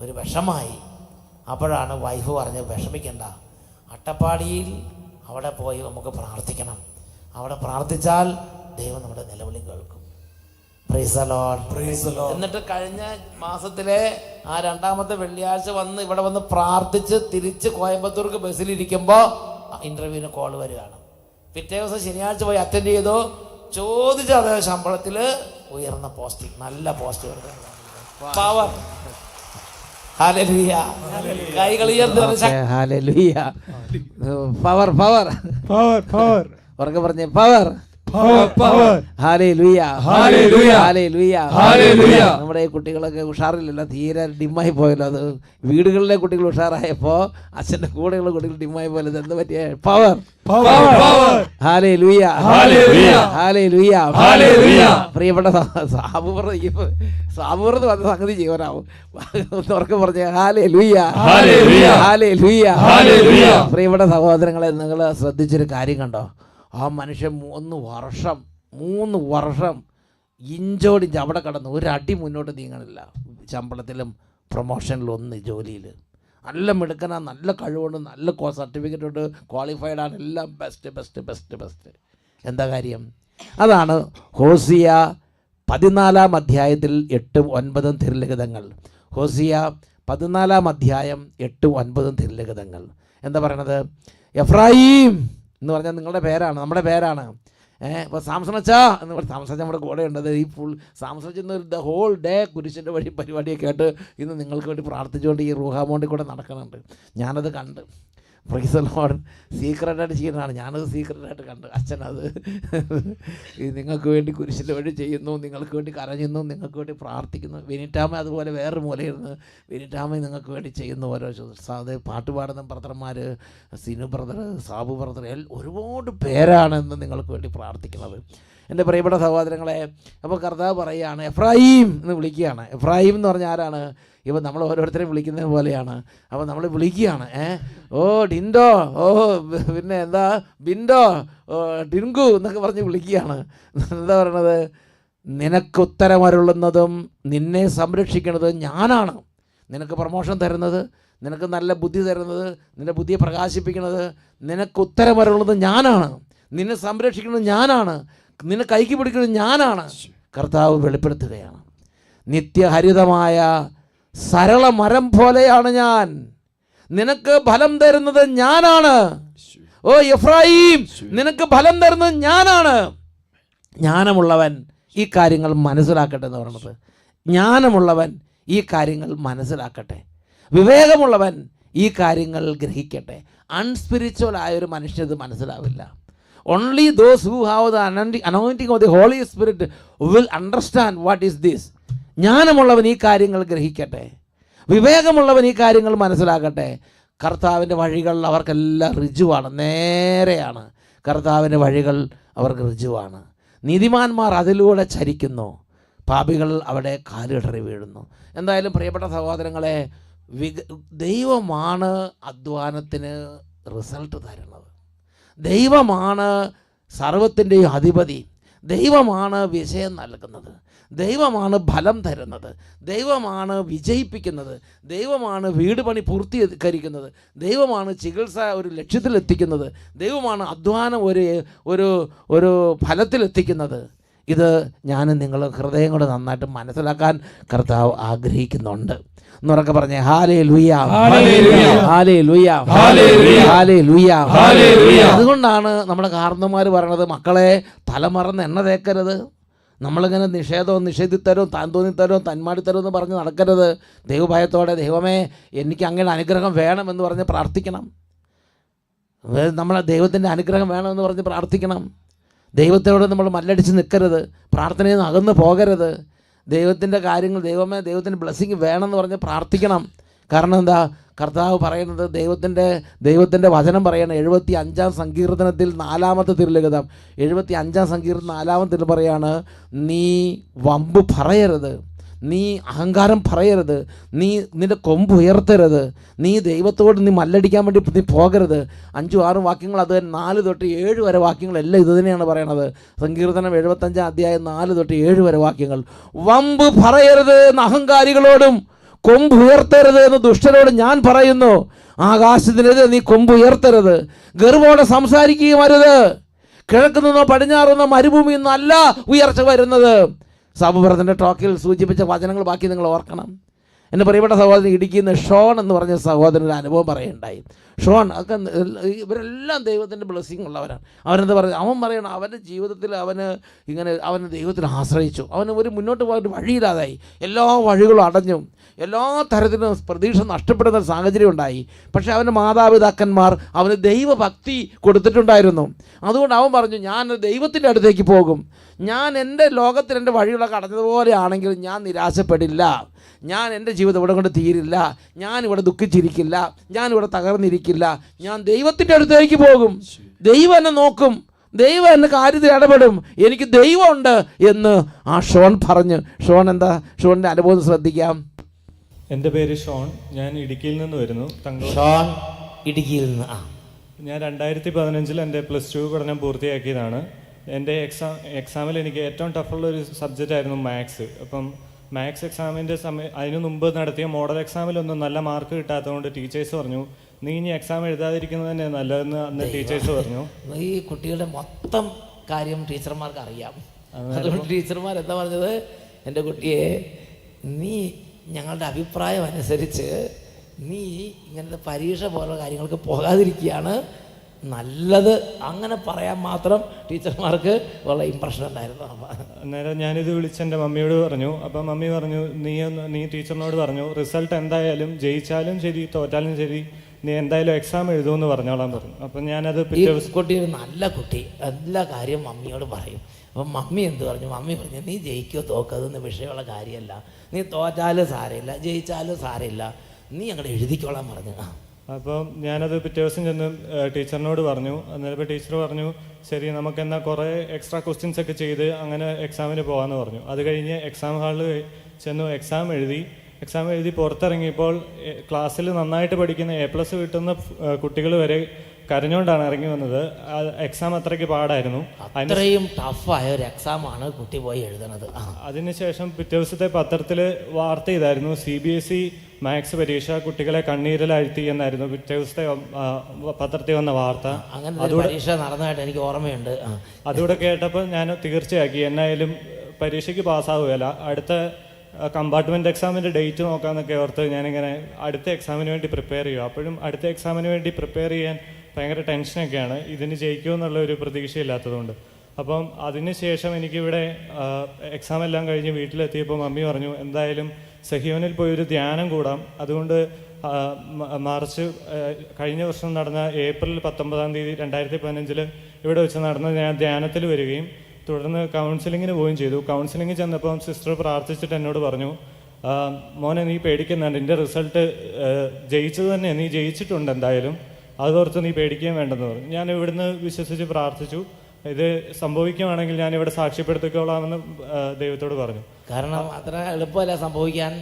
ഒരു വിഷമായി. അപ്പോഴാണ് വൈഫ് പറഞ്ഞ്, വിഷമിക്കണ്ട, അട്ടപ്പാടിയിൽ അവിടെ പോയി നമുക്ക് പ്രാർത്ഥിക്കണം, അവിടെ പ്രാർത്ഥിച്ചാൽ ദൈവം നമ്മുടെ നിലവിളി കേൾക്കും. Price the Lord. എന്നിട്ട് കഴിഞ്ഞ മാസത്തിലെ ആ 2-ാമത്തെ വെള്ളിയാഴ്ച വന്ന് ഇവിടെ വന്ന് പ്രാർത്ഥിച്ച് തിരിച്ച് കോയമ്പത്തൂർക്ക് ബസ്സിലിരിക്കുമ്പോൾ ഇന്റർവ്യൂവിന് കോൾ വരികയാണ്. പിറ്റേ ദിവസം ശനിയാഴ്ച പോയി അറ്റൻഡ് ചെയ്തു. ചോദിച്ച അതേ ശമ്പളത്തിൽ ഉയർന്ന പോസ്റ്റിംഗ്, നല്ല പോസ്റ്റ്. പവർ. ഹല്ലേലൂയ. കൈകൾ ഉയർത്തി. Hallelujah. Power power power power. ഉറക്കെ പറഞ്ഞേ power. Hallelujah, hallelujah, hallelujah, hallelujah. നമ്മുടെ ഈ കുട്ടികളൊക്കെ ഉഷാറില്ലല്ലോ, തീരെ ഡിമ്മായി പോയല്ലോ. അത് വീടുകളിലെ കുട്ടികൾ ഉഷാറായപ്പോൾ അച്ഛൻ്റെ കൂടെയുള്ള കുട്ടികൾ ഡിമ്മായി പോയല്ലോ. ഇത് എന്ത് പറ്റിയ power. Hallelujah, hallelujah, hallelujah, hallelujah. പ്രിയപ്പെട്ട സാബുറത്ത് വന്ന സംഗതി ജീവനാവും. ഉറക്കെ പറഞ്ഞേ ഹല്ലേലൂയ, ഹല്ലേലൂയ, ഹല്ലേലൂയ, ഹല്ലേലൂയ. പ്രിയപ്പെട്ട സഹോദരങ്ങളെ, നിങ്ങൾ ശ്രദ്ധിച്ചൊരു കാര്യം കണ്ടോ? ആ മനുഷ്യൻ 3 വർഷം ഇഞ്ചോടിഞ്ച് അവിടെ കടന്നു, ഒരു അടി മുന്നോട്ട് നീങ്ങണില്ല. ശമ്പളത്തിലും പ്രൊമോഷനിലും ഒന്ന് ജോലിയിൽ നല്ല മിടുക്കനാ, നല്ല കഴിവുണ്ട്, നല്ല സർട്ടിഫിക്കറ്റ് ഉണ്ട്, ക്വാളിഫൈഡ് ആണ്, എല്ലാം ബെസ്റ്റ് ബെസ്റ്റ് ബെസ്റ്റ് ബെസ്റ്റ്. എന്താ കാര്യം? അതാണ് ഹോസിയ 14-ാം അധ്യായത്തിൽ 8-9 തിരുലിഖിതങ്ങൾ. ഹോസിയ 14-ാം അധ്യായം 8-9 തിരുലിഖിതങ്ങൾ. എന്താ പറയണത്? എഫ്രായീം എന്ന് പറഞ്ഞാൽ നിങ്ങളുടെ പേരാണ്, നമ്മുടെ പേരാണ്. ഇപ്പോൾ സാംസണച്ചാ എന്ന് പറഞ്ഞാൽ സാംസൺ നമ്മുടെ കൂടെ ഉണ്ടത്. ഈ full Samson the whole day കുരിശിൻ്റെ വഴി പരിപാടിയൊക്കെ ആയിട്ട് ഇന്ന് നിങ്ങൾക്ക് വേണ്ടി പ്രാർത്ഥിച്ചുകൊണ്ട് ഈ റൂഹാമോണ്ടിൽ കൂടെ നടക്കുന്നുണ്ട്. ഞാനത് കണ്ട്. Price the Lord. സീക്രട്ടായിട്ട് ചെയ്യുന്നതാണ്, ഞാനത് സീക്രട്ടായിട്ട് കണ്ട്. അച്ഛനത് ഈ നിങ്ങൾക്ക് വേണ്ടി കുരിശിൻ്റെ വഴി ചെയ്യുന്നു, നിങ്ങൾക്ക് വേണ്ടി കരഞ്ഞുന്നു, നിങ്ങൾക്ക് വേണ്ടി പ്രാർത്ഥിക്കുന്നു. വിനിറ്റാമ അതുപോലെ വേറൊരു മൂലയിരുന്ന് വിനിറ്റാമ നിങ്ങൾക്ക് വേണ്ടി ചെയ്യുന്നു. ഓരോ അത് പാട്ട് പാടുന്ന ബ്രദർമാർ, സിനു ബ്രദർ, സാബു ബ്രദർ, ഒരുപാട് പേരാണ് ഇന്ന് നിങ്ങൾക്ക് വേണ്ടി പ്രാർത്ഥിക്കുന്നത്. എൻ്റെ പ്രിയപ്പെട്ട സഹോദരങ്ങളെ, അപ്പോൾ കർത്താവ് പറയുകയാണ് എഫ്രായീം എന്ന് വിളിക്കുകയാണ്. എഫ്രായീം എന്ന് പറഞ്ഞാൽ ആരാണ്? ഇപ്പോൾ നമ്മൾ ഓരോരുത്തരെയും വിളിക്കുന്നത് പോലെയാണ്. അപ്പോൾ നമ്മൾ വിളിക്കുകയാണ്, ഓ ഡിൻഡോ, ഓ പിന്നെ എന്താ ബിൻഡോ, ഡിൻകു എന്നൊക്കെ പറഞ്ഞ് വിളിക്കുകയാണ്. എന്താ പറയണത്? നിനക്ക് ഉത്തരമരുളുന്നതും നിന്നെ സംരക്ഷിക്കുന്നതും ഞാനാണ്. നിനക്ക് പ്രമോഷൻ തരുന്നത്, നിനക്ക് നല്ല ബുദ്ധി തരുന്നത്, നിൻ്റെ ബുദ്ധിയെ പ്രകാശിപ്പിക്കുന്നത്, നിനക്ക് ഉത്തരമരുളുന്നത് ഞാനാണ്. നിന്നെ സംരക്ഷിക്കുന്നത് ഞാനാണ്. നിന്നെ കൈക്ക് പിടിക്കുന്നത് ഞാനാണ്. കർത്താവ് വെളിപ്പെടുത്തുകയാണ്. നിത്യഹരിതമായ സരള മരം പോലെയാണ് ഞാൻ. നിനക്ക് ഫലം തരുന്നത് ഞാനാണ്. ഓ എഫ്രായീം, നിനക്ക് ഫലം തരുന്നത് ഞാനാണ്. ജ്ഞാനമുള്ളവൻ ഈ കാര്യങ്ങൾ മനസ്സിലാക്കട്ടെ എന്ന് പറയുന്നത്. ജ്ഞാനമുള്ളവൻ ഈ കാര്യങ്ങൾ മനസ്സിലാക്കട്ടെ. വിവേകമുള്ളവൻ ഈ കാര്യങ്ങൾ ഗ്രഹിക്കട്ടെ. അൺസ്പിരിച്വൽ ആയൊരു മനുഷ്യന് മനസ്സിലാവില്ല. Only those who have the anointing of the Holy Spirit will understand what is this. ജ്ഞാനമുള്ളവൻ ഈ കാര്യങ്ങൾ ഗ്രഹിക്കട്ടെ. വിവേകമുള്ളവൻ ഈ കാര്യങ്ങൾ മനസ്സിലാക്കട്ടെ. കർത്താവിൻ്റെ വഴികൾ അവർക്കെല്ലാം ഋജുവാണ്, നേരെയാണ്. കർത്താവിൻ്റെ വഴികൾ അവർക്ക് ഋജുവാണ്. നീതിമാന്മാർ അതിലൂടെ ചരിക്കുന്നു, പാപികൾ അവിടെ കാലിടറി വീഴുന്നു. എന്തായാലും പ്രിയപ്പെട്ട സഹോദരങ്ങളെ, ദൈവമാണ് അധ്വാനത്തിന് റിസൾട്ട് തരുന്നത്. ദൈവമാണ് സർവത്തിൻ്റെയും അധിപതി. ദൈവമാണ് വിജയം നൽകുന്നത്. ദൈവമാണ് ഫലം തരുന്നത്. ദൈവമാണ് വിജയിപ്പിക്കുന്നത്. ദൈവമാണ് വീട് പണി പൂർത്തീകരിക്കുന്നത്. ദൈവമാണ് ചികിത്സ ഒരു ലക്ഷ്യത്തിലെത്തിക്കുന്നത്. ദൈവമാണ് അധ്വാനം ഒരു ഫലത്തിലെത്തിക്കുന്നത്. ഇത് ഞാൻ നിങ്ങൾ ഹൃദയം കൊണ്ട് നന്നായിട്ട് മനസ്സിലാക്കാൻ കർത്താവ് ആഗ്രഹിക്കുന്നുണ്ട്. എന്നുറക്കെ പറഞ്ഞേ ഹല്ലേലൂയ, ഹല്ലേലൂയ, ഹല്ലേലൂയ. അതുകൊണ്ടാണ് നമ്മുടെ കാരണവന്മാർ പറയണത്, മക്കളെ തലമറന്ന് എണ്ണ തേക്കരുത്. നമ്മളിങ്ങനെ നിഷേധിത്തരവും താൻ തോന്നിത്തരവും തന്മാടിത്തരവും എന്ന് പറഞ്ഞ് നടക്കരുത്. ദൈവഭയത്തോടെ ദൈവമേ എനിക്ക് അങ്ങനെ അനുഗ്രഹം വേണമെന്ന് പറഞ്ഞ് പ്രാർത്ഥിക്കണം. നമ്മളെ ദൈവത്തിൻ്റെ അനുഗ്രഹം വേണമെന്ന് പറഞ്ഞ് പ്രാർത്ഥിക്കണം. ദൈവത്തോട് നമ്മൾ മല്ലടിച്ച് നിൽക്കരുത്. പ്രാർത്ഥനയിൽ നിന്ന് അകന്ന് പോകരുത്. ദൈവത്തിൻ്റെ കാര്യങ്ങൾ ദൈവമേ ദൈവത്തിൻ്റെ ബ്ലെസ്സിങ് വേണമെന്ന് പറഞ്ഞ് പ്രാർത്ഥിക്കണം. കാരണം എന്താ? കർത്താവ് പറയുന്നത്, ദൈവത്തിൻ്റെ വചനം പറയണം. 75-ാം സങ്കീർത്തനത്തിൽ 4-ാമത്തെ തിരുലിഖിതം 75-ാം സങ്കീർത്തനം 4-ാമത്തെ തിരു പറയാണ്, നീ വമ്പ് പറയരുത്, നീ അഹങ്കാരം പറയരുത്, നീ നിൻ്റെ കൊമ്പ് ഉയർത്തരുത്, നീ ദൈവത്തോട് നീ മല്ലടിക്കാൻ വേണ്ടി നീ പോകരുത്. 5-6 വാക്യങ്ങൾ, അത് 4 തൊട്ട് 7 വരെ വാക്യങ്ങളെല്ലാം ഇത് തന്നെയാണ് പറയണത്. സങ്കീർത്തനം 75-ാം അധ്യായം 4 തൊട്ട് 7 വരെ വാക്യങ്ങൾ. വമ്പ് പറയരുത് എന്ന് അഹങ്കാരികളോടും കൊമ്പ് ഉയർത്തരുത് എന്ന് ദുഷ്ടരോട് ഞാൻ പറയുന്നു. ആകാശത്തിനെതിരെ നീ കൊമ്പ് ഉയർത്തരുത്. ഗർവോടെ സംസാരിക്കുകയും അരുത്. കിഴക്ക് നിന്നോ പടിഞ്ഞാറ് നിന്നോ മരുഭൂമിയിൽ നിന്നല്ല ഉയർച്ച വരുന്നത്. സാബുബ്രദറിൻ്റെ ടോക്കിൽ സൂചിപ്പിച്ച വചനങ്ങൾ ബാക്കി നിങ്ങൾ ഓർക്കണം. എൻ്റെ പ്രിയപ്പെട്ട സഹോദരൻ, ഇടുക്കിയിൽ നിന്ന് ഷോൺ എന്ന് പറഞ്ഞ സഹോദരൻ്റെ അനുഭവം പറയുണ്ടായി. ഷോൺ ഒക്കെ ഇവരെല്ലാം ദൈവത്തിൻ്റെ ബ്ലെസ്സിങ് ഉള്ളവരാണ്. അവനെന്താ പറയുക, അവൻ പറയണം അവൻ്റെ ജീവിതത്തിൽ അവന് ദൈവത്തിൽ ആശ്രയിച്ചു. അവന് ഒരു മുന്നോട്ട് പോകാൻ വഴിയില്ലാതായി, എല്ലാ വഴികളും അടഞ്ഞു, എല്ലാ തരത്തിലും പ്രതീക്ഷ നഷ്ടപ്പെടുന്ന ഒരു സാഹചര്യം ഉണ്ടായി. പക്ഷേ അവൻ്റെ മാതാപിതാക്കന്മാർ അവന് ദൈവഭക്തി കൊടുത്തിട്ടുണ്ടായിരുന്നു. അതുകൊണ്ട് അവൻ പറഞ്ഞു, ഞാൻ ദൈവത്തിൻ്റെ അടുത്തേക്ക് പോകും, ഞാൻ എൻ്റെ ലോകത്തിൽ എൻ്റെ വഴികളൊക്കെ അടഞ്ഞതുപോലെ ആണെങ്കിൽ ഞാൻ നിരാശപ്പെടില്ല, ഞാൻ എൻ്റെ ജീവിതം ഇവിടെ കൊണ്ട് തീരില്ല, ഞാനിവിടെ ദുഃഖിച്ചിരിക്കില്ല, ഞാനിവിടെ തകർന്നിരിക്കില്ല, ഞാൻ ദൈവത്തിൻ്റെ അടുത്തേക്ക് പോകും, ദൈവം എന്നെ നോക്കും, ദൈവം എന്നെ കാര്യത്തിൽ ഇടപെടും, എനിക്ക് ദൈവമുണ്ട് എന്ന് ആ ഷോൺ പറഞ്ഞു. ഷോണിൻ്റെ അനുഭവം ശ്രദ്ധിക്കാം. എൻ്റെ പേര് ഷോൺ, ഞാൻ ഇടുക്കിയിൽ നിന്ന് വരുന്നു. ഷോൺ ഇടുക്കിയിൽ നിന്ന്. ഞാൻ 2015 എൻ്റെ +2 പഠനം പൂർത്തിയാക്കിയതാണ്. എൻ്റെ എക്സാമിൽ എനിക്ക് ഏറ്റവും ടഫുള്ള ഒരു സബ്ജക്റ്റ് ആയിരുന്നു മാത്സ്. അപ്പം മാത്സ് എക്സാമിൻ്റെ അതിനു മുമ്പ് നടത്തിയ മോഡൽ എക്സാമിലൊന്നും നല്ല മാർക്ക് കിട്ടാത്തതുകൊണ്ട് ടീച്ചേഴ്സ് പറഞ്ഞു, നീ ഇനി എക്സാം എഴുതാതിരിക്കുന്നത് തന്നെ നല്ലതെന്ന് അന്ന് ടീച്ചേഴ്സ് പറഞ്ഞു. ഈ കുട്ടികളുടെ മൊത്തം കാര്യം ടീച്ചർമാർക്ക് അറിയാം. അതുകൊണ്ട് ടീച്ചർമാർ എന്താ പറഞ്ഞത്, എൻ്റെ കുട്ടിയെ നീ ഞങ്ങളുടെ അഭിപ്രായം അനുസരിച്ച് നീ ഇങ്ങനത്തെ പരീക്ഷ പോലുള്ള കാര്യങ്ങൾക്ക് പോകാതിരിക്കുകയാണ് നല്ലത്. അങ്ങനെ പറയാൻ മാത്രം ടീച്ചർമാർക്ക് ഉള്ള ഇമ്പ്രഷൻ ഉണ്ടായിരുന്നു. അന്നേരം ഞാനിത് വിളിച്ച് എൻ്റെ മമ്മിയോട് പറഞ്ഞു. അപ്പം മമ്മി പറഞ്ഞു, നീ ടീച്ചറിനോട് പറഞ്ഞു, റിസൾട്ട് എന്തായാലും ജയിച്ചാലും ശരി തോറ്റാലും ശരി നീ എന്തായാലും എക്സാം എഴുതുമെന്ന് പറഞ്ഞോളാൻ പറഞ്ഞു. അപ്പം ഞാനത് കുട്ടി ഒരു നല്ല കുട്ടി, എല്ലാ കാര്യം മമ്മിയോട് പറയും. അപ്പം മമ്മി എന്ത് പറഞ്ഞു, മമ്മി പറഞ്ഞു, നീ ജയിക്കോ തോക്കതെന്ന് വിഷയമുള്ള കാര്യമല്ല, നീ തോറ്റാലും സാരമില്ല ജയിച്ചാലും സാരമില്ല, നീ അങ്ങോട്ട് എഴുതിക്കോളാൻ പറഞ്ഞു. അപ്പം ഞാനത് പിറ്റേ ദിവസം ചെന്ന് ടീച്ചറിനോട് പറഞ്ഞു. അന്നേരം ടീച്ചർ പറഞ്ഞു, ശരി നമുക്കെന്നാൽ കുറേ എക്സ്ട്രാ ക്വസ്റ്റ്യൻസ് ഒക്കെ ചെയ്ത് അങ്ങനെ എക്സാമിന് പോകാമെന്ന് പറഞ്ഞു. അത് കഴിഞ്ഞ് എക്സാം ഹാളിൽ ചെന്നു എക്സാം എഴുതി പുറത്തിറങ്ങിയപ്പോൾ ക്ലാസ്സിൽ നന്നായിട്ട് പഠിക്കുന്ന A+ കിട്ടുന്ന കുട്ടികൾ വരെ കരഞ്ഞുകൊണ്ടാണ് ഇറങ്ങി വന്നത്. എക്സാം അത്രയ്ക്ക് പാടായിരുന്നു. അത്രയും ടഫായ ഒരു എക്സാമാണ് കുട്ടി പോയി എഴുതുന്നത്. അതിനുശേഷം പിറ്റേ ദിവസത്തെ പത്രത്തിൽ വാർത്ത ചെയ്തായിരുന്നു, CBSE മാത്സ് പരീക്ഷ കുട്ടികളെ കണ്ണീരിലാഴ്ത്തി എന്നായിരുന്നു പിറ്റേ ദിവസത്തെ പത്രത്തിൽ വന്ന വാർത്ത. അങ്ങനെ പരീക്ഷ നടന്നതായിട്ട് എനിക്ക് ഓർമ്മയുണ്ട്. അതുകൂടെ കേട്ടപ്പോൾ ഞാൻ തീർച്ചയാക്കി എന്നായാലും പരീക്ഷയ്ക്ക് പാസ്സാവുകയില്ല, അടുത്ത കമ്പാർട്ട്മെൻറ്റ് എക്സാമിൻ്റെ ഡേറ്റ് നോക്കാമെന്നൊക്കെ ഓർത്ത് ഞാനിങ്ങനെ അടുത്ത എക്സാമിന് വേണ്ടി പ്രിപ്പയർ ചെയ്യും. അപ്പോഴും അടുത്ത എക്സാമിന് വേണ്ടി പ്രിപ്പയർ ചെയ്യാൻ ഭയങ്കര ടെൻഷനൊക്കെയാണ്, ഇതിന് ജയിക്കുമെന്നുള്ള ഒരു പ്രതീക്ഷയില്ലാത്തതുകൊണ്ട്. അപ്പം അതിന് ശേഷം എനിക്കിവിടെ എക്സാം എല്ലാം കഴിഞ്ഞ് വീട്ടിലെത്തിയപ്പോൾ മമ്മി പറഞ്ഞു, എന്തായാലും സഹിയോനിൽ പോയൊരു ധ്യാനം കൂടാം. അതുകൊണ്ട് കഴിഞ്ഞ വർഷം നടന്ന ഏപ്രിൽ 19 2015 ഇവിടെ വെച്ച് നടന്ന ഞാൻ ധ്യാനത്തിൽ വരികയും തുടർന്ന് കൗൺസിലിങ്ങിന് പോവുകയും ചെയ്തു. കൗൺസിലിങ്ങിൽ ചെന്നപ്പം സിസ്റ്റർ പ്രാർത്ഥിച്ചിട്ട് എന്നോട് പറഞ്ഞു, മോനെ നീ പേടിക്കുന്നുണ്ട്, നിൻ്റെ റിസൾട്ട് ജയിച്ചത് തന്നെ, നീ ജയിച്ചിട്ടുണ്ട് എന്തായാലും, അതോർത്ത് നീ പേടിക്കുകയും വേണ്ടെന്ന് പറഞ്ഞു. ഞാൻ ഇവിടുന്ന് വിശ്വസിച്ച് പ്രാർത്ഥിച്ചു, ഇത് സംഭവിക്കുകയാണെങ്കിൽ ഞാനിവിടെ സാക്ഷ്യപ്പെടുത്തിക്കോളാമെന്ന് ദൈവത്തോട് പറഞ്ഞു. കാരണം അത്ര എളുപ്പമല്ല സംഭവിക്കാൻ.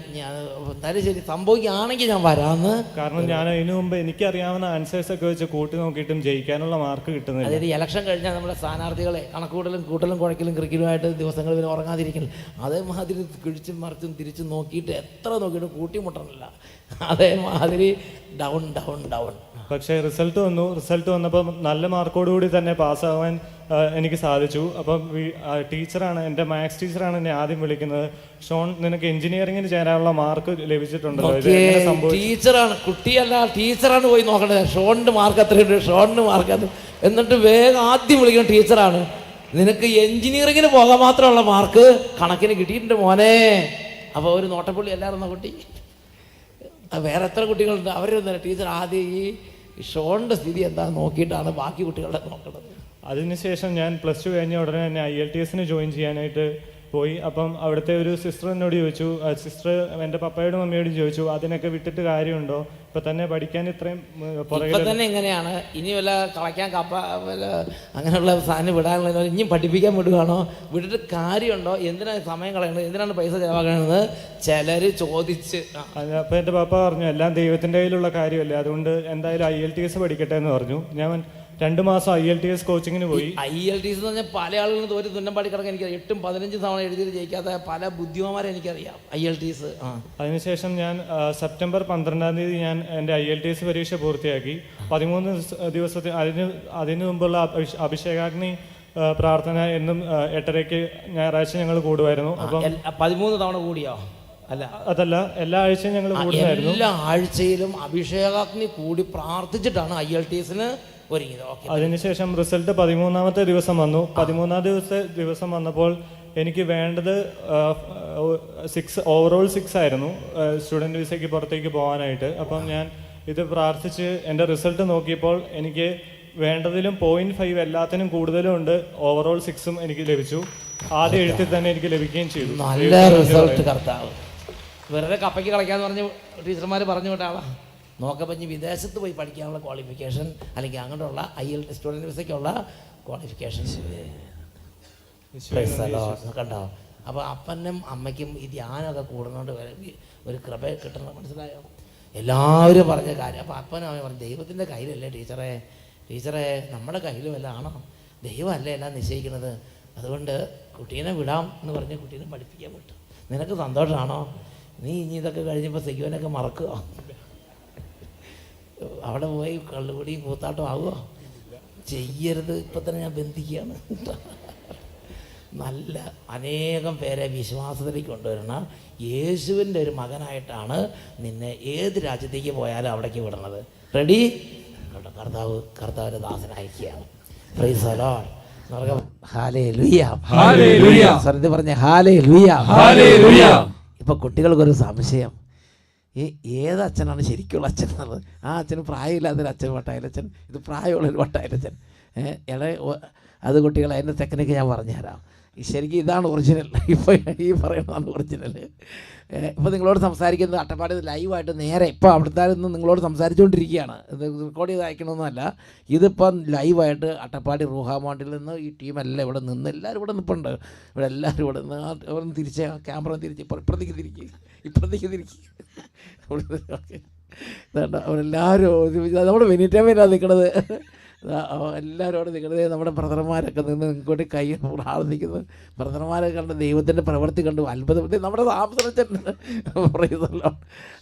എന്തായാലും ശരി സംഭവിക്കുകയാണെങ്കിൽ ഞാൻ വരാമെന്ന്. കാരണം ഞാൻ അതിനു മുമ്പ് എനിക്കറിയാവുന്ന ആൻസേഴ്സൊക്കെ വെച്ച് കൂട്ടി നോക്കിയിട്ടും ജയിക്കാനുള്ള മാർക്ക് കിട്ടുന്നില്ല. അതായത് ഇലക്ഷൻ കഴിഞ്ഞാൽ നമ്മുടെ സ്ഥാനാർത്ഥികളെ കൂട്ടലും കുഴക്കലും ക്രിക്കലുമായിട്ട് ദിവസങ്ങൾ പിന്നെ ഉറങ്ങാതിരിക്കണം. അതേമാതിരി കിഴിച്ചും മറിച്ചും തിരിച്ചും നോക്കിയിട്ട് എത്ര നോക്കിയിട്ടും കൂട്ടിമുട്ടണില്ല. അതേമാതിരി ഡൗൺ ഡൗൺ ഡൗൺ. പക്ഷേ റിസൾട്ട് വന്നപ്പോൾ നല്ല മാർക്കോടുകൂടി തന്നെ പാസ്സാവാൻ എനിക്ക് സാധിച്ചു. അപ്പം ടീച്ചറാണ്, എൻ്റെ മാത്സ് ടീച്ചറാണ് എന്നെ ആദ്യം വിളിക്കുന്നത്, ഷോൺ നിനക്ക് എഞ്ചിനീയറിംഗിന് ചേരാനുള്ള മാർക്ക് ലഭിച്ചിട്ടുണ്ടല്ലോ. ടീച്ചറാണ്, കുട്ടിയല്ല ടീച്ചറാണ് പോയി നോക്കണത്. ഷോണിൻ്റെ മാർക്ക് എത്രയുണ്ട്, ഷോണിന് മാർക്ക് എത്ര, എന്നിട്ട് വേഗം ആദ്യം വിളിക്കുന്ന ടീച്ചറാണ്, നിനക്ക് എഞ്ചിനീയറിംഗിന് പോകാൻ മാത്രമുള്ള മാർക്ക് കണക്കിന് കിട്ടിയിട്ടുണ്ട് മോനെ. അപ്പോൾ ഒരു നോട്ടപ്പുള്ളി എല്ലാവരും കുട്ടി, വേറെ എത്ര കുട്ടികളുണ്ട് അവരൊന്നും ടീച്ചർ ആദ്യം ഈ ഷോണിൻ്റെ സ്ഥിതി എന്താണെന്ന് നോക്കിയിട്ടാണ് ബാക്കി കുട്ടികളുടെ നോക്കുന്നത്. അതിനുശേഷം ഞാൻ +2 കഴിഞ്ഞ ഉടനെ തന്നെ IELTS ജോയിൻ ചെയ്യാനായിട്ട് പോയി. അപ്പം അവിടുത്തെ ഒരു സിസ്റ്റർ എന്നോട് ചോദിച്ചു, സിസ്റ്റർ എൻ്റെ പപ്പയോടും മമ്മിയോടും ചോദിച്ചു, അതിനൊക്കെ വിട്ടിട്ട് കാര്യമുണ്ടോ, ഇപ്പം തന്നെ പഠിക്കാൻ ഇത്രയും പുറകെ തന്നെ എങ്ങനെയാണ്, ഇനി വല്ല കളയ്ക്കാൻ വല്ല അങ്ങനെയുള്ള സാധനം വിടാനുള്ള ഇനിയും പഠിപ്പിക്കാൻ വിടുകയാണോ, വിട്ടിട്ട് കാര്യമുണ്ടോ, എന്തിനാണ് സമയം കളയണത്, എന്തിനാണ് പൈസ ചിലവാക്കണമെന്ന് ചിലർ ചോദിച്ച്. അപ്പോൾ എൻ്റെ പപ്പ പറഞ്ഞു, എല്ലാം ദൈവത്തിൻ്റെ കയ്യിലുള്ള കാര്യമല്ലേ, അതുകൊണ്ട് എന്തായാലും IELTS പഠിക്കട്ടെ എന്ന് പറഞ്ഞു. ഞാൻ 2 മാസം IELTS കോച്ചിങ്ങിന് പോയി. IELTS എന്ന് പറഞ്ഞാൽ പല ആളുകളും തോറ്റ് തുന്നമ്പാടി കിടക്കാൻ എനിക്കറിയാം. 8-15 തവണ എഴുതിയിട്ട് ജയിക്കാത്ത പല ബുദ്ധിമാന്മാരെ എനിക്കറിയാം IELTS. അതിനുശേഷം ഞാൻ സെപ്റ്റംബർ 12 ഞാൻ എൻ്റെ IELTS പരീക്ഷ പൂർത്തിയാക്കി. 13 ദിവസത്തിൽ അതിനു മുമ്പുള്ള അഭിഷേകാഗ്നി പ്രാർത്ഥന എന്നും 8:30 ഞായറാഴ്ച ഞങ്ങൾ കൂടുമായിരുന്നു. അപ്പം 13 തവണ കൂടിയോ അല്ല, അതല്ല, എല്ലാ ആഴ്ചയും ഞങ്ങൾ കൂടുന്നതായിരുന്നു. എല്ലാ ആഴ്ചയിലും അഭിഷേകാഗ്നി കൂടി പ്രാർത്ഥിച്ചിട്ടാണ് IELTS ഒരുങ്ങിയത്. ഓക്കെ. അതിനുശേഷം റിസൾട്ട് 13ാമത്തെ ദിവസം വന്നു. 13ാമത്തെ ദിവസം വന്നപ്പോൾ എനിക്ക് വേണ്ടത് 6 ഓവറോൾ 6 ആയിരുന്നു സ്റ്റുഡൻറ്റ് വിസയ്ക്ക് പുറത്തേക്ക് പോകാനായിട്ട്. അപ്പം ഞാൻ ഇത് പ്രാർത്ഥിച്ച് എൻ്റെ റിസൾട്ട് നോക്കിയപ്പോൾ എനിക്ക് വേണ്ടതിലും 0.5 എല്ലാത്തിനും കൂടുതലും ഉണ്ട്. ഓവറോൾ 6ഉം എനിക്ക് ലഭിച്ചു. ആദ്യ എഴുത്തിൽ തന്നെ എനിക്ക് ലഭിക്കുകയും ചെയ്തു. നല്ല റിസൾട്ട് കർത്താവ്. വെറുതെ കപ്പയ്ക്ക് കളിക്കാന്ന് പറഞ്ഞ് ടീച്ചർമാർ പറഞ്ഞു വിട്ടാളാ. നോക്കപ്പോൾ ഇനി വിദേശത്ത് പോയി പഠിക്കാനുള്ള ക്വാളിഫിക്കേഷൻ അല്ലെങ്കിൽ അങ്ങോട്ടുള്ള IELTS സ്റ്റുഡൻറ്റ് വിസയ്ക്കുള്ള ക്വാളിഫിക്കേഷൻ കണ്ടോ. അപ്പോൾ അപ്പനും അമ്മയ്ക്കും ഈ ധ്യാനമൊക്കെ കൂടുന്നതുകൊണ്ട് ഒരു കൃപ കിട്ടണം. മനസ്സിലായോ? എല്ലാവരും പറഞ്ഞ കാര്യം. അപ്പോൾ അപ്പനും അമ്മയും പറഞ്ഞു, ദൈവത്തിൻ്റെ കയ്യിലല്ലേ ടീച്ചറെ നമ്മുടെ കയ്യിൽ വല്ല ആണോ? ദൈവമല്ലേ എല്ലാം നിശ്ചയിക്കുന്നത്. അതുകൊണ്ട് കുട്ടീനെ വിടാം എന്ന് പറഞ്ഞ് കുട്ടീനെ പഠിപ്പിക്കാൻ വിട്ടു. നിനക്ക് സന്തോഷമാണോ? നീ ഇനി ഇതൊക്കെ കഴിഞ്ഞപ്പോൾ സെക്യൂനൊക്കെ മറക്കുക, അവിടെ പോയി കള്ളുപിടിയും കൂത്താട്ടം ആവുമോ? ചെയ്യരുത്. ഇപ്പം തന്നെ ഞാൻ ബന്ധിക്കുകയാണ്. നല്ല അനേകം പേരെ വിശ്വാസത്തിലേക്ക് കൊണ്ടുവരണം. യേശുവിൻ്റെ ഒരു മകനായിട്ടാണ് നിന്നെ ഏത് രാജ്യത്തേക്ക് പോയാലും അവിടേക്ക് വിടണത്. റെഡി? കർത്താവിൻ്റെ ദാസനായിരിക്കുകയാണ്. Praise the Lord. ഹല്ലേലൂയ. സ്വരത്തിൽ പറഞ്ഞ ഹല്ലേലൂയ. ഇപ്പം കുട്ടികൾക്കൊരു സംശയം, ഏത് അച്ഛനാണ് ശരിക്കുള്ള അച്ഛൻ എന്നുള്ളത്. ആ അച്ഛന് പ്രായമില്ലാത്തൊരു അച്ഛൻ വട്ടായാലച്ഛൻ, ഇത് പ്രായമുള്ളൊരു വട്ടായാലച്ഛൻ. അത് കുട്ടികൾ അതിൻ്റെ ടെക്നിക്ക് ഞാൻ പറഞ്ഞുതരാം. ശരിക്കും ഇതാണ് ഒറിജിനൽ. ഇപ്പോൾ ഈ പറയുന്നതാണ് ഒറിജിനൽ. ഇപ്പോൾ നിങ്ങളോട് സംസാരിക്കുന്നത് അട്ടപ്പാടി ലൈവായിട്ട് നേരെ ഇപ്പോൾ അവിടുത്തെ നിന്ന് നിങ്ങളോട് സംസാരിച്ചുകൊണ്ടിരിക്കുകയാണ്. ഇത് റെക്കോർഡ് ചെയ്ത് അയക്കണമെന്നല്ല. ഇതിപ്പം ലൈവായിട്ട് അട്ടപ്പാടി റൂഹാമോണ്ടിൽ നിന്ന് ഈ ടീമെല്ലാം ഇവിടെ നിന്ന് എല്ലാവരും ഇവിടെ നിൽപ്പുണ്ട്. ഇവിടെ എല്ലാവരും ഇവിടെ നിന്ന് അവിടെ തിരിച്ച് ക്യാമറ തിരിച്ച് ഇപ്പുറത്തേക്ക് തിരിക്കുക. ഓക്കെ, ഇതാണ്ട അവരെല്ലാവരും നമ്മുടെ വെനിറ്റാമേലാണ് നിൽക്കണത്. എല്ലാവരും അവിടെ നിൽക്കുന്നത്. നമ്മുടെ ബ്രദർമാരൊക്കെ നിന്ന് ഇങ്ങോട്ട് കൈ പ്രാർത്ഥിക്കുന്നത്. ബ്രദർമാരൊക്കെ കണ്ട് ദൈവത്തിൻ്റെ പ്രവൃത്തി കണ്ടു അത്ഭുതപ്പെട്ട് നമ്മുടെ സാബുചൻ പറയുന്നല്ലോ.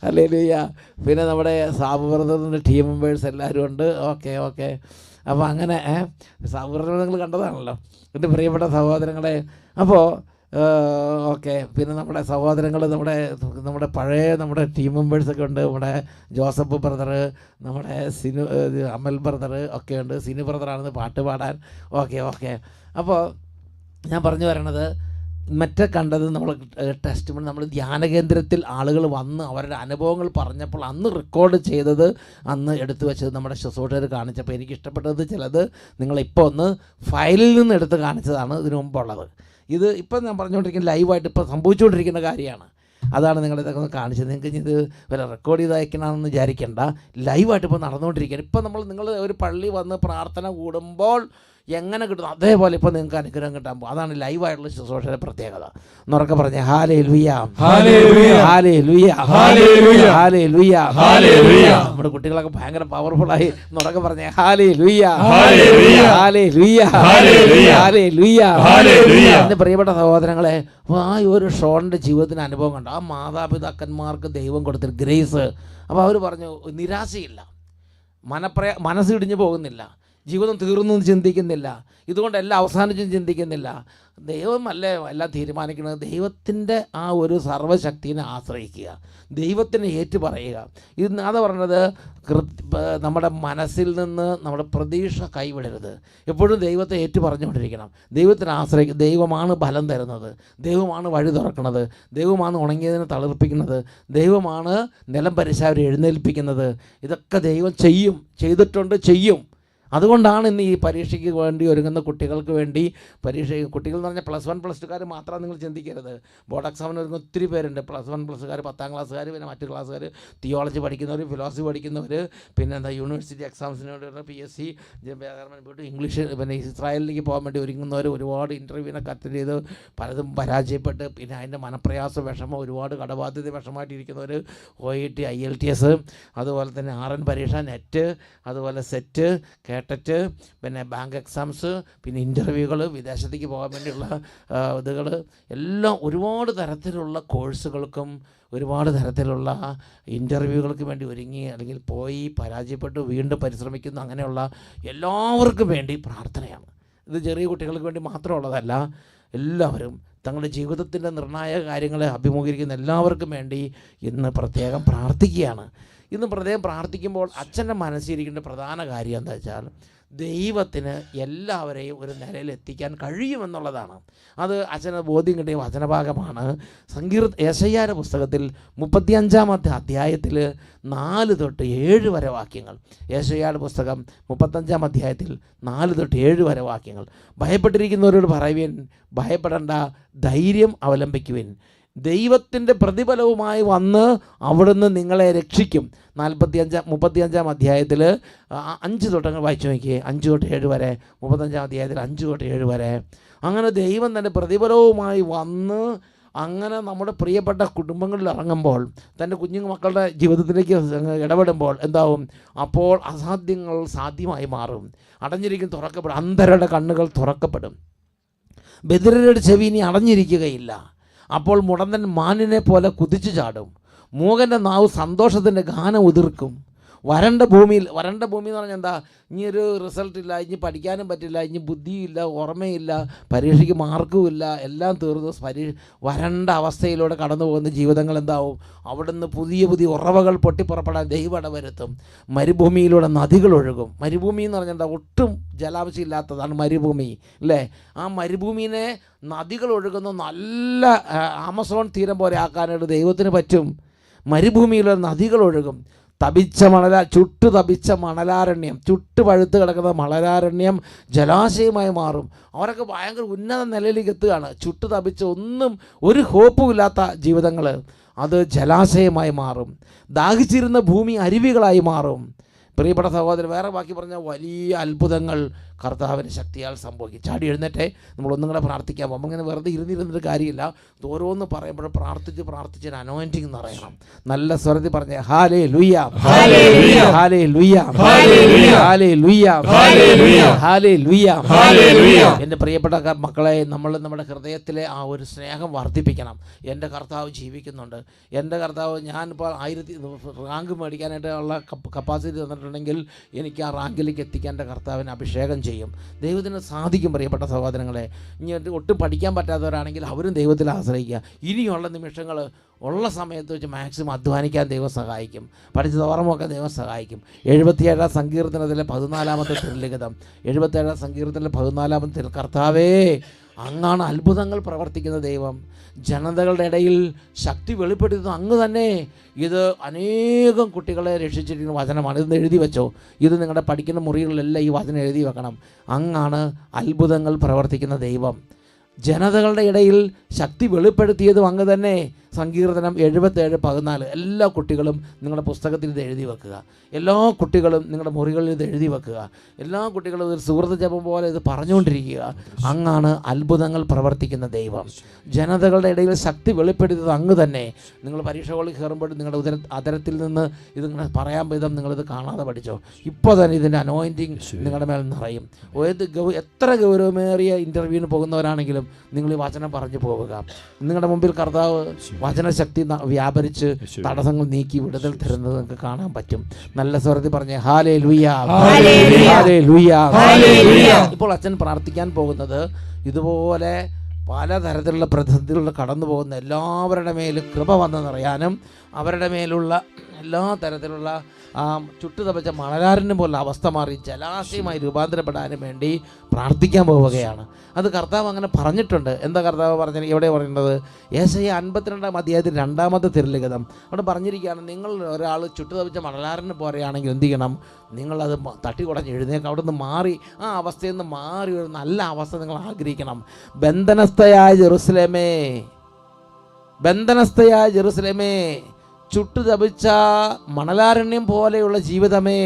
ഹല്ലേലൂയ. പിന്നെ നമ്മുടെ സാബു ബ്രദറിൻ്റെ ടീം മെമ്പേഴ്സ് എല്ലാവരും ഉണ്ട്. ഓക്കെ. അപ്പോൾ അങ്ങനെ സാബു ബ്രദർ നിങ്ങൾ കണ്ടതാണല്ലോ എൻ്റെ പ്രിയപ്പെട്ട സഹോദരങ്ങളെ. അപ്പോൾ ഓക്കെ. പിന്നെ നമ്മുടെ സഹോദരങ്ങൾ നമ്മുടെ പഴയ നമ്മുടെ ടീം മെമ്പേഴ്സൊക്കെ ഉണ്ട്. നമ്മുടെ ജോസഫ് ബ്രദർ, നമ്മുടെ അമൽ ബ്രദർ ഒക്കെ ഉണ്ട്. സിനു ബ്രദറാണെന്ന് പാട്ട് പാടാൻ. ഓക്കെ. അപ്പോൾ ഞാൻ പറഞ്ഞു വരണത്, മറ്റേ കണ്ടത് നമ്മൾ ടെസ്റ്റ് നമ്മൾ ധ്യാന കേന്ദ്രത്തിൽ ആളുകൾ വന്ന് അവരുടെ അനുഭവങ്ങൾ പറഞ്ഞപ്പോൾ അന്ന് റെക്കോർഡ് ചെയ്തത് അന്ന് എടുത്തു വെച്ചത് നമ്മുടെ ശുശ്രൂഷകർ കാണിച്ചപ്പോൾ എനിക്ക് ഇഷ്ടപ്പെട്ടത് ചിലത് നിങ്ങളിപ്പോൾ ഒന്ന് ഫയലിൽ നിന്ന് എടുത്ത് കാണിച്ചതാണ് ഇതിനു മുമ്പുള്ളത്. ഇത് ഇപ്പം ഞാൻ പറഞ്ഞുകൊണ്ടിരിക്കുന്ന ലൈവായിട്ട് ഇപ്പോൾ സംഭവിച്ചുകൊണ്ടിരിക്കുന്ന കാര്യമാണ്. അതാണ് നിങ്ങളിതൊക്കെ ഒന്ന് കാണിച്ചത്. നിങ്ങൾക്ക് ഇത് വല്ല റെക്കോർഡ് ചെയ്ത് അയക്കണമെന്ന് വിചാരിക്കേണ്ട. ലൈവായിട്ട് ഇപ്പോൾ നടന്നുകൊണ്ടിരിക്കുകയാണ്. ഇപ്പം നിങ്ങൾ ഒരു പള്ളി വന്ന് പ്രാർത്ഥന കൂടുമ്പോൾ എങ്ങനെ കിട്ടുന്നു അതേപോലെ ഇപ്പോൾ നിങ്ങൾക്ക് അനുഗ്രഹം കിട്ടാൻ പോകും. അതാണ് ലൈവായിട്ടുള്ള ശുശ്രൂഷയുടെ പ്രത്യേകത. എന്നുറക്കെ പറഞ്ഞേ ഹല്ലേലൂയ. നമ്മുടെ കുട്ടികളൊക്കെ ഭയങ്കര പവർഫുള്ളായി. എന്നുറക്കെ പറഞ്ഞേ ഹല്ലേലൂയ. എൻ്റെ പ്രിയപ്പെട്ട സഹോദരങ്ങളെ, ആ ഒരു ഷോണിൻ്റെ ജീവിതത്തിന് അനുഭവം കണ്ടു. ആ മാതാപിതാക്കന്മാർക്ക് ദൈവം കൊടുത്തൊരു ഗ്രേസ്. അപ്പോൾ അവർ പറഞ്ഞു, നിരാശയില്ല, മനസ്സിടിഞ്ഞു പോകുന്നില്ല, ജീവിതം തീർന്നു ചിന്തിക്കുന്നില്ല, ഇതുകൊണ്ട് എല്ലാം അവസാനിച്ചും ചിന്തിക്കുന്നില്ല. ദൈവമല്ലേ എല്ലാം തീരുമാനിക്കുന്നത്. ദൈവത്തിൻ്റെ ആ ഒരു സർവ്വശക്തിനെ ആശ്രയിക്കുക, ദൈവത്തിനെ ഏറ്റുപറയുക. ഇത് അതാ പറഞ്ഞത്, നമ്മുടെ മനസ്സിൽ നിന്ന് നമ്മുടെ പ്രതീക്ഷ കൈവിടരുത്. എപ്പോഴും ദൈവത്തെ ഏറ്റുപറഞ്ഞുകൊണ്ടിരിക്കണം. ദൈവത്തിനെ ആശ്രയിക്കുക. ദൈവമാണ് ബലം തരുന്നത്, ദൈവമാണ് വഴി തുറക്കുന്നത്, ദൈവമാണ് ഉണങ്ങിയതിനെ തളിർപ്പിക്കുന്നത്, ദൈവമാണ് നിലം പരിശാവരെ എഴുന്നേൽപ്പിക്കുന്നത്. ഇതൊക്കെ ദൈവം ചെയ്യും. അതുകൊണ്ടാണ് ഇന്ന് ഈ പരീക്ഷയ്ക്ക് വേണ്ടി ഒരുങ്ങുന്ന കുട്ടികൾക്ക് വേണ്ടി കുട്ടികൾ എന്ന് പറഞ്ഞാൽ +1 +2 മാത്രം നിങ്ങൾ ചിന്തിക്കരുത്. ബോർഡ് എക്സാമിന് ഒരുങ്ങുന്ന ഒത്തിരി പേരുണ്ട്. +1 +2 10ാം ക്ലാസ്സുകാർ, പിന്നെ മറ്റു ക്ലാസ്സുകാർ, തിയോളജി പഠിക്കുന്നവർ, ഫിലോസഫി പഠിക്കുന്നവർ, പിന്നെ യൂണിവേഴ്സിറ്റി എക്സാംസിന് വേണ്ടി PSC, ഇംഗ്ലീഷ്, പിന്നെ ഇസ്രായേലിലേക്ക് പോകാൻ വേണ്ടി ഒരുങ്ങുന്നവർ, ഒരുപാട് ഇൻ്റർവ്യൂവിനൊക്കെ അറ്റൻഡ് ചെയ്ത് പലതും പരാജയപ്പെട്ട് പിന്നെ അതിൻ്റെ മനപ്രയാസ വിഷമം, ഒരുപാട് കടബാധ്യത വിഷമമായിട്ടിരിക്കുന്നവർ, OET, IELTS, അതുപോലെ തന്നെ RN പരീക്ഷ, നെറ്റ്, അതുപോലെ സെറ്റ്, കേട്ടറ്റ്, പിന്നെ ബാങ്ക് എക്സാംസ്, പിന്നെ ഇൻ്റർവ്യൂകൾ, വിദേശത്തേക്ക് പോകാൻ വേണ്ടിയുള്ള ഇതുകൾ എല്ലാം ഒരുപാട് തരത്തിലുള്ള കോഴ്സുകൾക്കും ഒരുപാട് തരത്തിലുള്ള ഇൻ്റർവ്യൂകൾക്ക് വേണ്ടി ഒരുങ്ങി അല്ലെങ്കിൽ പോയി പരാജയപ്പെട്ട് വീണ്ടും പരിശ്രമിക്കുന്ന അങ്ങനെയുള്ള എല്ലാവർക്കും വേണ്ടി പ്രാർത്ഥനയാണ്. ഇത് ചെറിയ കുട്ടികൾക്ക് വേണ്ടി മാത്രമുള്ളതല്ല. എല്ലാവരും തങ്ങളുടെ ജീവിതത്തിൻ്റെ നിർണായക കാര്യങ്ങളെ അഭിമുഖീകരിക്കുന്ന എല്ലാവർക്കും വേണ്ടി ഇന്ന് പ്രത്യേകം പ്രാർത്ഥിക്കുകയാണ്. ഇന്ന് പ്രത്യേകം പ്രാർത്ഥിക്കുമ്പോൾ അച്ഛൻ്റെ മനസ്സിലിരിക്കേണ്ട പ്രധാന കാര്യം എന്താ വെച്ചാൽ ദൈവത്തിന് എല്ലാവരെയും ഒരു നിലയിൽ എത്തിക്കാൻ കഴിയുമെന്നുള്ളതാണ്. അത് അച്ഛന് ബോധ്യം കിട്ടിയ വചനഭാഗമാണ്. യെശയ്യായുടെ പുസ്തകത്തിൽ 35-ാമത്തെ അധ്യായത്തിൽ 4 തൊട്ട് 7 വരെ വാക്യങ്ങൾ. യെശയ്യായുടെ പുസ്തകം 35-ാം അധ്യായത്തിൽ 4 തൊട്ട് 7 വരെ വാക്യങ്ങൾ. ഭയപ്പെട്ടിരിക്കുന്നവരോട് പറയുവിൻ, ഭയപ്പെടേണ്ട, ധൈര്യം അവലംബിക്കുവിൻ. ദൈവത്തിൻ്റെ പ്രതിഫലവുമായി വന്ന് അവിടുന്ന് നിങ്ങളെ രക്ഷിക്കും. 35-ാം അധ്യായത്തിൽ 5 തൊട്ടങ്ങൾ വായിച്ചു നോക്കിയേ. 5 തൊട്ട് 7 വരെ. 35-ാം അധ്യായത്തിൽ 5 തൊട്ട് 7 വരെ. അങ്ങനെ ദൈവം തൻ്റെ പ്രതിഫലവുമായി വന്ന് അങ്ങനെ നമ്മുടെ പ്രിയപ്പെട്ട കുടുംബങ്ങളിൽ ഇറങ്ങുമ്പോൾ, തൻ്റെ മക്കളുടെ ജീവിതത്തിലേക്ക് ഇടപെടുമ്പോൾ എന്താവും? അപ്പോൾ അസാധ്യങ്ങൾ സാധ്യമായി മാറും. അടഞ്ഞിരിക്കും തുറക്കപ്പെടും. അന്ധരുടെ കണ്ണുകൾ തുറക്കപ്പെടും. ബധിരരുടെ ചെവി ഇനി അടഞ്ഞിരിക്കുകയില്ല. അപ്പോൾ മുടന്തൻ മാനിനെ പോലെ കുതിച്ചു ചാടും. മൂകൻ്റെ നാവ് സന്തോഷത്തിൻ്റെ ഗാനം ഉതിർക്കും. വരണ്ട ഭൂമി എന്ന് പറഞ്ഞാൽ എന്താ? ഇനി ഒരു റിസൾട്ടില്ല, ഇനി പഠിക്കാനും പറ്റില്ല, ഇനി ബുദ്ധിയില്ല, ഓർമ്മയില്ല, പരീക്ഷയ്ക്ക് മാർക്കുമില്ല, എല്ലാം തീർന്നു. വരണ്ട അവസ്ഥയിലൂടെ കടന്നു പോകുന്ന ജീവിതങ്ങൾ എന്താവും? അവിടുന്ന് പുതിയ പുതിയ ഉറവകൾ പൊട്ടിപ്പുറപ്പെടാൻ ദൈവം ഇടവരുത്തും. മരുഭൂമിയിലൂടെ നദികൾ ഒഴുകും. മരുഭൂമി എന്ന് പറഞ്ഞാൽ എന്താ? ഒട്ടും ജലാംശം ഇല്ലാത്തതാണ് മരുഭൂമി, അല്ലേ? ആ മരുഭൂമിനെ നദികൾ ഒഴുകുന്ന നല്ല ആമസോൺ തീരം പോലെ ആക്കാനായിട്ട് ദൈവത്തിന് പറ്റും. മരുഭൂമിയിലെ നദികൾ ഒഴുകും. ചുട്ടു തപിച്ച മണലാരണ്യം, ചുട്ട് പഴുത്ത് കിടക്കുന്ന മണലാരണ്യം ജലാശയമായി മാറും. അവരൊക്കെ ഭയങ്കര ഉന്നത നിലയിലേക്ക് എത്തുകയാണ്. ചുട്ടു തപിച്ച ഒന്നും ഒരു ഹോപ്പുമില്ലാത്ത ജീവിതങ്ങൾ അത് ജലാശയമായി മാറും. ദാഹിച്ചിരുന്ന ഭൂമി അരുവികളായി മാറും. പ്രിയപ്പെട്ട സഹോദരൻ, വേറെ ബാക്കി പറഞ്ഞാൽ വലിയ അത്ഭുതങ്ങൾ കർത്താവിൻ്റെ ശക്തിയാൽ സംഭവിക്കും. ചാടി എഴുന്നേറ്റെ നമ്മളൊന്നും കൂടെ പ്രാർത്ഥിക്കാൻ പോകും. നമ്മളിങ്ങനെ വെറുതെ ഇരുന്നിരുന്നിട്ട് കാര്യമില്ല. ഓരോന്ന് പറയുമ്പോൾ പ്രാർത്ഥിച്ച് അനോയിന്റിങ് എന്നറിയണം. നല്ല സ്വരത്തിൽ പറഞ്ഞ ഹാലേ ലുയ്യ, ഹാലേ ലുയ്യ, ഹാലേ ലുയ്യ. എൻ്റെ പ്രിയപ്പെട്ട മക്കളെ, നമ്മൾ നമ്മുടെ ഹൃദയത്തിലെ ആ ഒരു സ്നേഹം വർദ്ധിപ്പിക്കണം. എൻ്റെ കർത്താവ് ജീവിക്കുന്നുണ്ട്. എൻ്റെ കർത്താവ്, ഞാനിപ്പോൾ 1000 റാങ്ക് മേടിക്കാനായിട്ട് ഉള്ള കപ്പാസിറ്റി തന്നിട്ടുണ്ടെങ്കിൽ എനിക്ക് ആ റാങ്കിലേക്ക് എത്തിക്കാൻ എൻ്റെ കർത്താവിന് അഭിഷേകം ചെയ്യും. ദൈവത്തിന് സാധിക്കും. പ്രിയപ്പെട്ട സഹോദരങ്ങളെ, ഇനി ഒട്ടും പഠിക്കാൻ പറ്റാത്തവരാണെങ്കിൽ അവരും ദൈവത്തിൽ ആശ്രയിക്കുക. ഇനിയുള്ള നിമിഷങ്ങൾ ഉള്ള സമയത്ത് വെച്ച് മാക്സിമം അധ്വാനിക്കാൻ ദൈവം സഹായിക്കും. പഠിച്ചത് ഓർമ്മയൊക്കെ ദൈവം സഹായിക്കും. 77-ാം സങ്കീർത്തനത്തിലെ 14-ാമത്തെ തിരുലിഖിതം, 77-ാം സങ്കീർത്തനത്തിലെ 14-ാമത്തെ തിരു, കർത്താവേ, അങ്ങാണ് അത്ഭുതങ്ങൾ പ്രവർത്തിക്കുന്ന ദൈവം. ജനതകളുടെ ഇടയിൽ ശക്തി വെളിപ്പെടുത്തുന്നത് അങ്ങ് തന്നെ. ഇത് അനേകം കുട്ടികളെ രക്ഷിച്ചിരിക്കുന്ന വചനമാണ്. ഇതൊന്ന് എഴുതി വെച്ചോ. ഇത് നിങ്ങളുടെ പഠിക്കുന്ന മുറികളിലെല്ലാം ഈ വചനം എഴുതി വെക്കണം. അങ്ങാണ് അത്ഭുതങ്ങൾ പ്രവർത്തിക്കുന്ന ദൈവം. ജനതകളുടെ ഇടയിൽ ശക്തി വെളിപ്പെടുത്തിയതും അങ്ങ് തന്നെ. സങ്കീർത്തനം 77:14. എല്ലാ കുട്ടികളും നിങ്ങളുടെ പുസ്തകത്തിൽ ഇത് എഴുതി വെക്കുക. എല്ലാ കുട്ടികളും നിങ്ങളുടെ മുറികളിൽ ഇത് എഴുതി വെക്കുക. എല്ലാ കുട്ടികളും ഒരു സുഹൃത്ത് ജപം പോലെ ഇത് പറഞ്ഞുകൊണ്ടിരിക്കുക. അങ്ങാണ് അത്ഭുതങ്ങൾ പ്രവർത്തിക്കുന്ന ദൈവം. ജനതകളുടെ ഇടയിൽ ശക്തി വെളിപ്പെടുത്തിയത് അങ്ങ് തന്നെ. നിങ്ങൾ പരീക്ഷകളിൽ കയറുമ്പോൾ നിങ്ങളുടെ അതരത്തിൽ നിന്ന് ഇത് പറയാൻ വിധം നിങ്ങളിത് കാണാതെ പഠിച്ചോ. ഇപ്പോൾ തന്നെ ഇതിൻ്റെ അനോയിൻറ്റിങ് നിങ്ങളുടെ മേൽ നിറയും. എത്ര ഗൗരവമേറിയ ഇൻ്റർവ്യൂവിന് പോകുന്നവരാണെങ്കിലും നിങ്ങൾ ഈ വചനം പറഞ്ഞു പോവുക. നിങ്ങളുടെ മുമ്പിൽ കർത്താവ് വചനശക്തി വ്യാപരിച്ച് തടസ്സങ്ങൾ നീക്കി വിടുതൽ തരുന്നത് നിങ്ങൾക്ക് കാണാൻ പറ്റും. നല്ല സ്വരത്തിൽ പറഞ്ഞേ ഹാലേ ലുയ്യ, ഹാലേ ലുയ്യ. ഇപ്പോൾ അച്ഛൻ പ്രാർത്ഥിക്കാൻ പോകുന്നത് ഇതുപോലെ പലതരത്തിലുള്ള പ്രതിസന്ധികളിൽ കടന്നു പോകുന്ന എല്ലാവരുടെ മേലും കൃപ വന്നെന്നറിയാനും അവരുടെ മേലുള്ള എല്ലാ തരത്തിലുള്ള ചുട്ടുതപച്ച മണലാരനും പോലുള്ള അവസ്ഥ മാറി ജലാശയമായി രൂപാന്തരപ്പെടാനും വേണ്ടി പ്രാർത്ഥിക്കാൻ പോവുകയാണ്. അത് കർത്താവ് അങ്ങനെ പറഞ്ഞിട്ടുണ്ട്. എന്താ കർത്താവ് പറഞ്ഞത്? എവിടെ പറയുന്നത്? യെശയ്യാ 52-ാം അധ്യായത്തിൽ 2-ാമത്തെ തിരുലിഖിതം. അവിടെ പറഞ്ഞിരിക്കുകയാണ്, നിങ്ങൾ ഒരാൾ ചുട്ടുതപച്ച മണലാരനെ പോലെയാണെങ്കിൽ എന്ത് ചെയ്യണം? നിങ്ങളത് തട്ടിക്കുടഞ്ഞ് എഴുന്നേൽക്കുക. അവിടെ നിന്ന് മാറി, ആ അവസ്ഥയിൽ നിന്ന് മാറി ഒരു നല്ല അവസ്ഥ നിങ്ങൾ ആഗ്രഹിക്കണം. ബന്ധനസ്ഥയായ ജെറുസലേമേ, ചുട്ടുതപിച്ച മണലാരണ്യം പോലെയുള്ള ജീവിതമേ,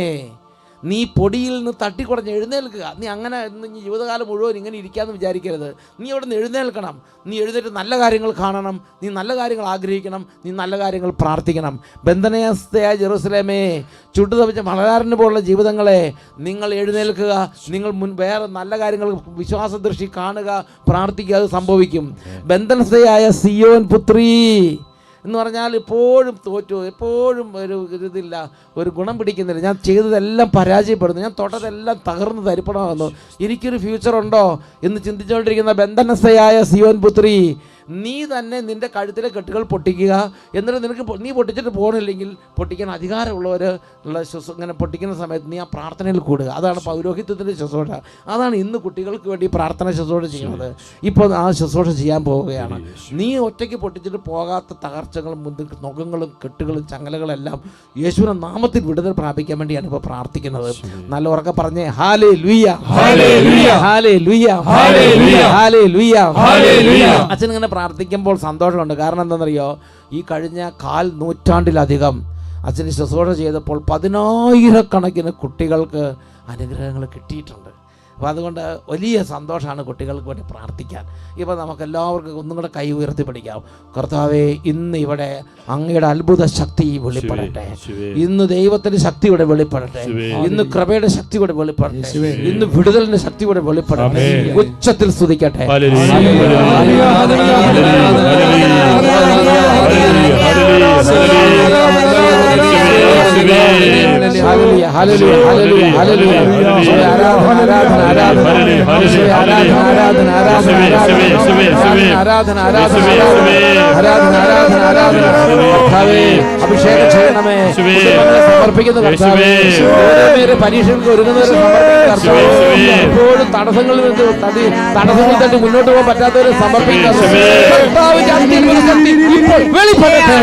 നീ പൊടിയിൽ നിന്ന് തട്ടിക്കുടഞ്ഞ് എഴുന്നേൽക്കുക. നീ അങ്ങനെ നീ ജീവിതകാലം മുഴുവൻ ഇങ്ങനെ ഇരിക്കാമെന്ന് വിചാരിക്കരുത്. നീ അവിടെ നിന്ന് എഴുന്നേൽക്കണം. നീ എഴുന്നേറ്റ് നല്ല കാര്യങ്ങൾ കാണണം. നീ നല്ല കാര്യങ്ങൾ ആഗ്രഹിക്കണം. നീ നല്ല കാര്യങ്ങൾ പ്രാർത്ഥിക്കണം. ബന്ധനസ്ഥയായ ജെറുസലേമേ, ചുട്ടുതപിച്ച മണലാരണ്യം പോലുള്ള ജീവിതങ്ങളെ, നിങ്ങൾ എഴുന്നേൽക്കുക. നിങ്ങൾ വേറെ നല്ല കാര്യങ്ങൾ വിശ്വാസദൃഷ്ടി കാണുക, പ്രാർത്ഥിക്കുക. അത് സംഭവിക്കും. ബന്ധനസ്ഥയായ സിയോൻ പുത്രി, എന്ന് പറഞ്ഞാൽ എപ്പോഴും തോറ്റു, എപ്പോഴും ഒരു ഇതില്ല, ഒരു ഗുണം പിടിക്കുന്നില്ല, ഞാൻ ചെയ്തതെല്ലാം പരാജയപ്പെടുന്നു, ഞാൻ തൊട്ടതെല്ലാം തകർന്ന് തരിപ്പണമാകുന്നു, എനിക്കൊരു ഫ്യൂച്ചറുണ്ടോ എന്ന് ചിന്തിച്ചുകൊണ്ടിരിക്കുന്ന ബന്ധനസ്ഥയായ സിയോൻ പുത്രി, നീ തന്നെ നിൻ്റെ കഴുത്തിലെ കെട്ടുകൾ പൊട്ടിക്കുക. എന്നിട്ട് നിനക്ക് നീ പൊട്ടിച്ചിട്ട് പോകണില്ലെങ്കിൽ പൊട്ടിക്കാൻ അധികാരമുള്ളവർ ഉള്ള ഇങ്ങനെ പൊട്ടിക്കുന്ന സമയത്ത് നീ ആ പ്രാർത്ഥനയിൽ കൂടുക. അതാണ് പൗരോഹിത്യത്തിൻ്റെ ശുശ്രൂഷ. അതാണ് ഇന്ന് കുട്ടികൾക്ക് വേണ്ടി പ്രാർത്ഥന ശുശ്രൂഷ ചെയ്യുന്നത്. ഇപ്പോൾ ആ ശുശ്രൂഷ ചെയ്യാൻ പോവുകയാണ്. നീ ഒറ്റയ്ക്ക് പൊട്ടിച്ചിട്ട് പോകാത്ത തകർച്ചകളും നുഖങ്ങളും കെട്ടുകളും ചങ്ങലകളെല്ലാം യേശുവിന്റെ നാമത്തിൽ വിടുതൽ പ്രാപിക്കാൻ വേണ്ടിയാണ് ഇപ്പോൾ പ്രാർത്ഥിക്കുന്നത്. നല്ല ഉറക്കെ പറഞ്ഞേ hallelujah, hallelujah, hallelujah, hallelujah, hallelujah. അച്ഛൻ ഇങ്ങനെ പ്രാർത്ഥിക്കുമ്പോൾ സന്തോഷമുണ്ട്. കാരണം എന്താണെന്നറിയോ, ഈ കഴിഞ്ഞ 1/4 നൂറ്റാണ്ടിലധികം അച്ഛന് ശുശ്രൂഷ ചെയ്തപ്പോൾ 10,000-കണക്കിന് കുട്ടികൾക്ക് അനുഗ്രഹങ്ങൾ കിട്ടിയിട്ടുണ്ട്. അപ്പോൾ അതുകൊണ്ട് വലിയ സന്തോഷമാണ് കുട്ടികൾക്ക് വേണ്ടി പ്രാർത്ഥിക്കാൻ. ഇപ്പോൾ നമുക്കെല്ലാവർക്കും ഒന്നും കൂടെ കൈ ഉയർത്തി പിടിക്കാം. കർത്താവേ, ഇന്ന് ഇവിടെ അങ്ങയുടെ അത്ഭുത ശക്തി വെളിപ്പെടട്ടെ, ഇന്ന് ദൈവത്തിൻ്റെ ശക്തി ഇവിടെ വെളിപ്പെടട്ടെ, ഇന്ന് കൃപയുടെ ശക്തി ഇവിടെ വെളിപ്പെടട്ടെ, ഇന്ന് വിടുതലിന്റെ ശക്തി ഇവിടെ വെളിപ്പെടട്ടെ. ഉച്ചത്തിൽ സ്തുതിക്കട്ടെ. Hallelujah, hallelujah, hallelujah, hallelujah. ആരാധന, ആരാധന, ആരാധന, ആരാധന, ആരാധന. കർത്താവേ, അഭിഷേകം ചെയ്യണമേ. സമർപ്പിക്കുന്ന കർത്താവേ, പരീക്ഷകൾക്ക് ഒരുങ്ങുന്നവരെ സമർപ്പിക്കുന്ന കർത്താവേ, എപ്പോഴും തടസ്സങ്ങളിൽ തട്ടി മുന്നോട്ട് പോകാൻ പറ്റാത്തവരെ സമർപ്പിക്കുന്ന കർത്താവിന്റെ അത്ഭുത ശക്തി ഇപ്പോൾ വെളിപ്പെടട്ടെ.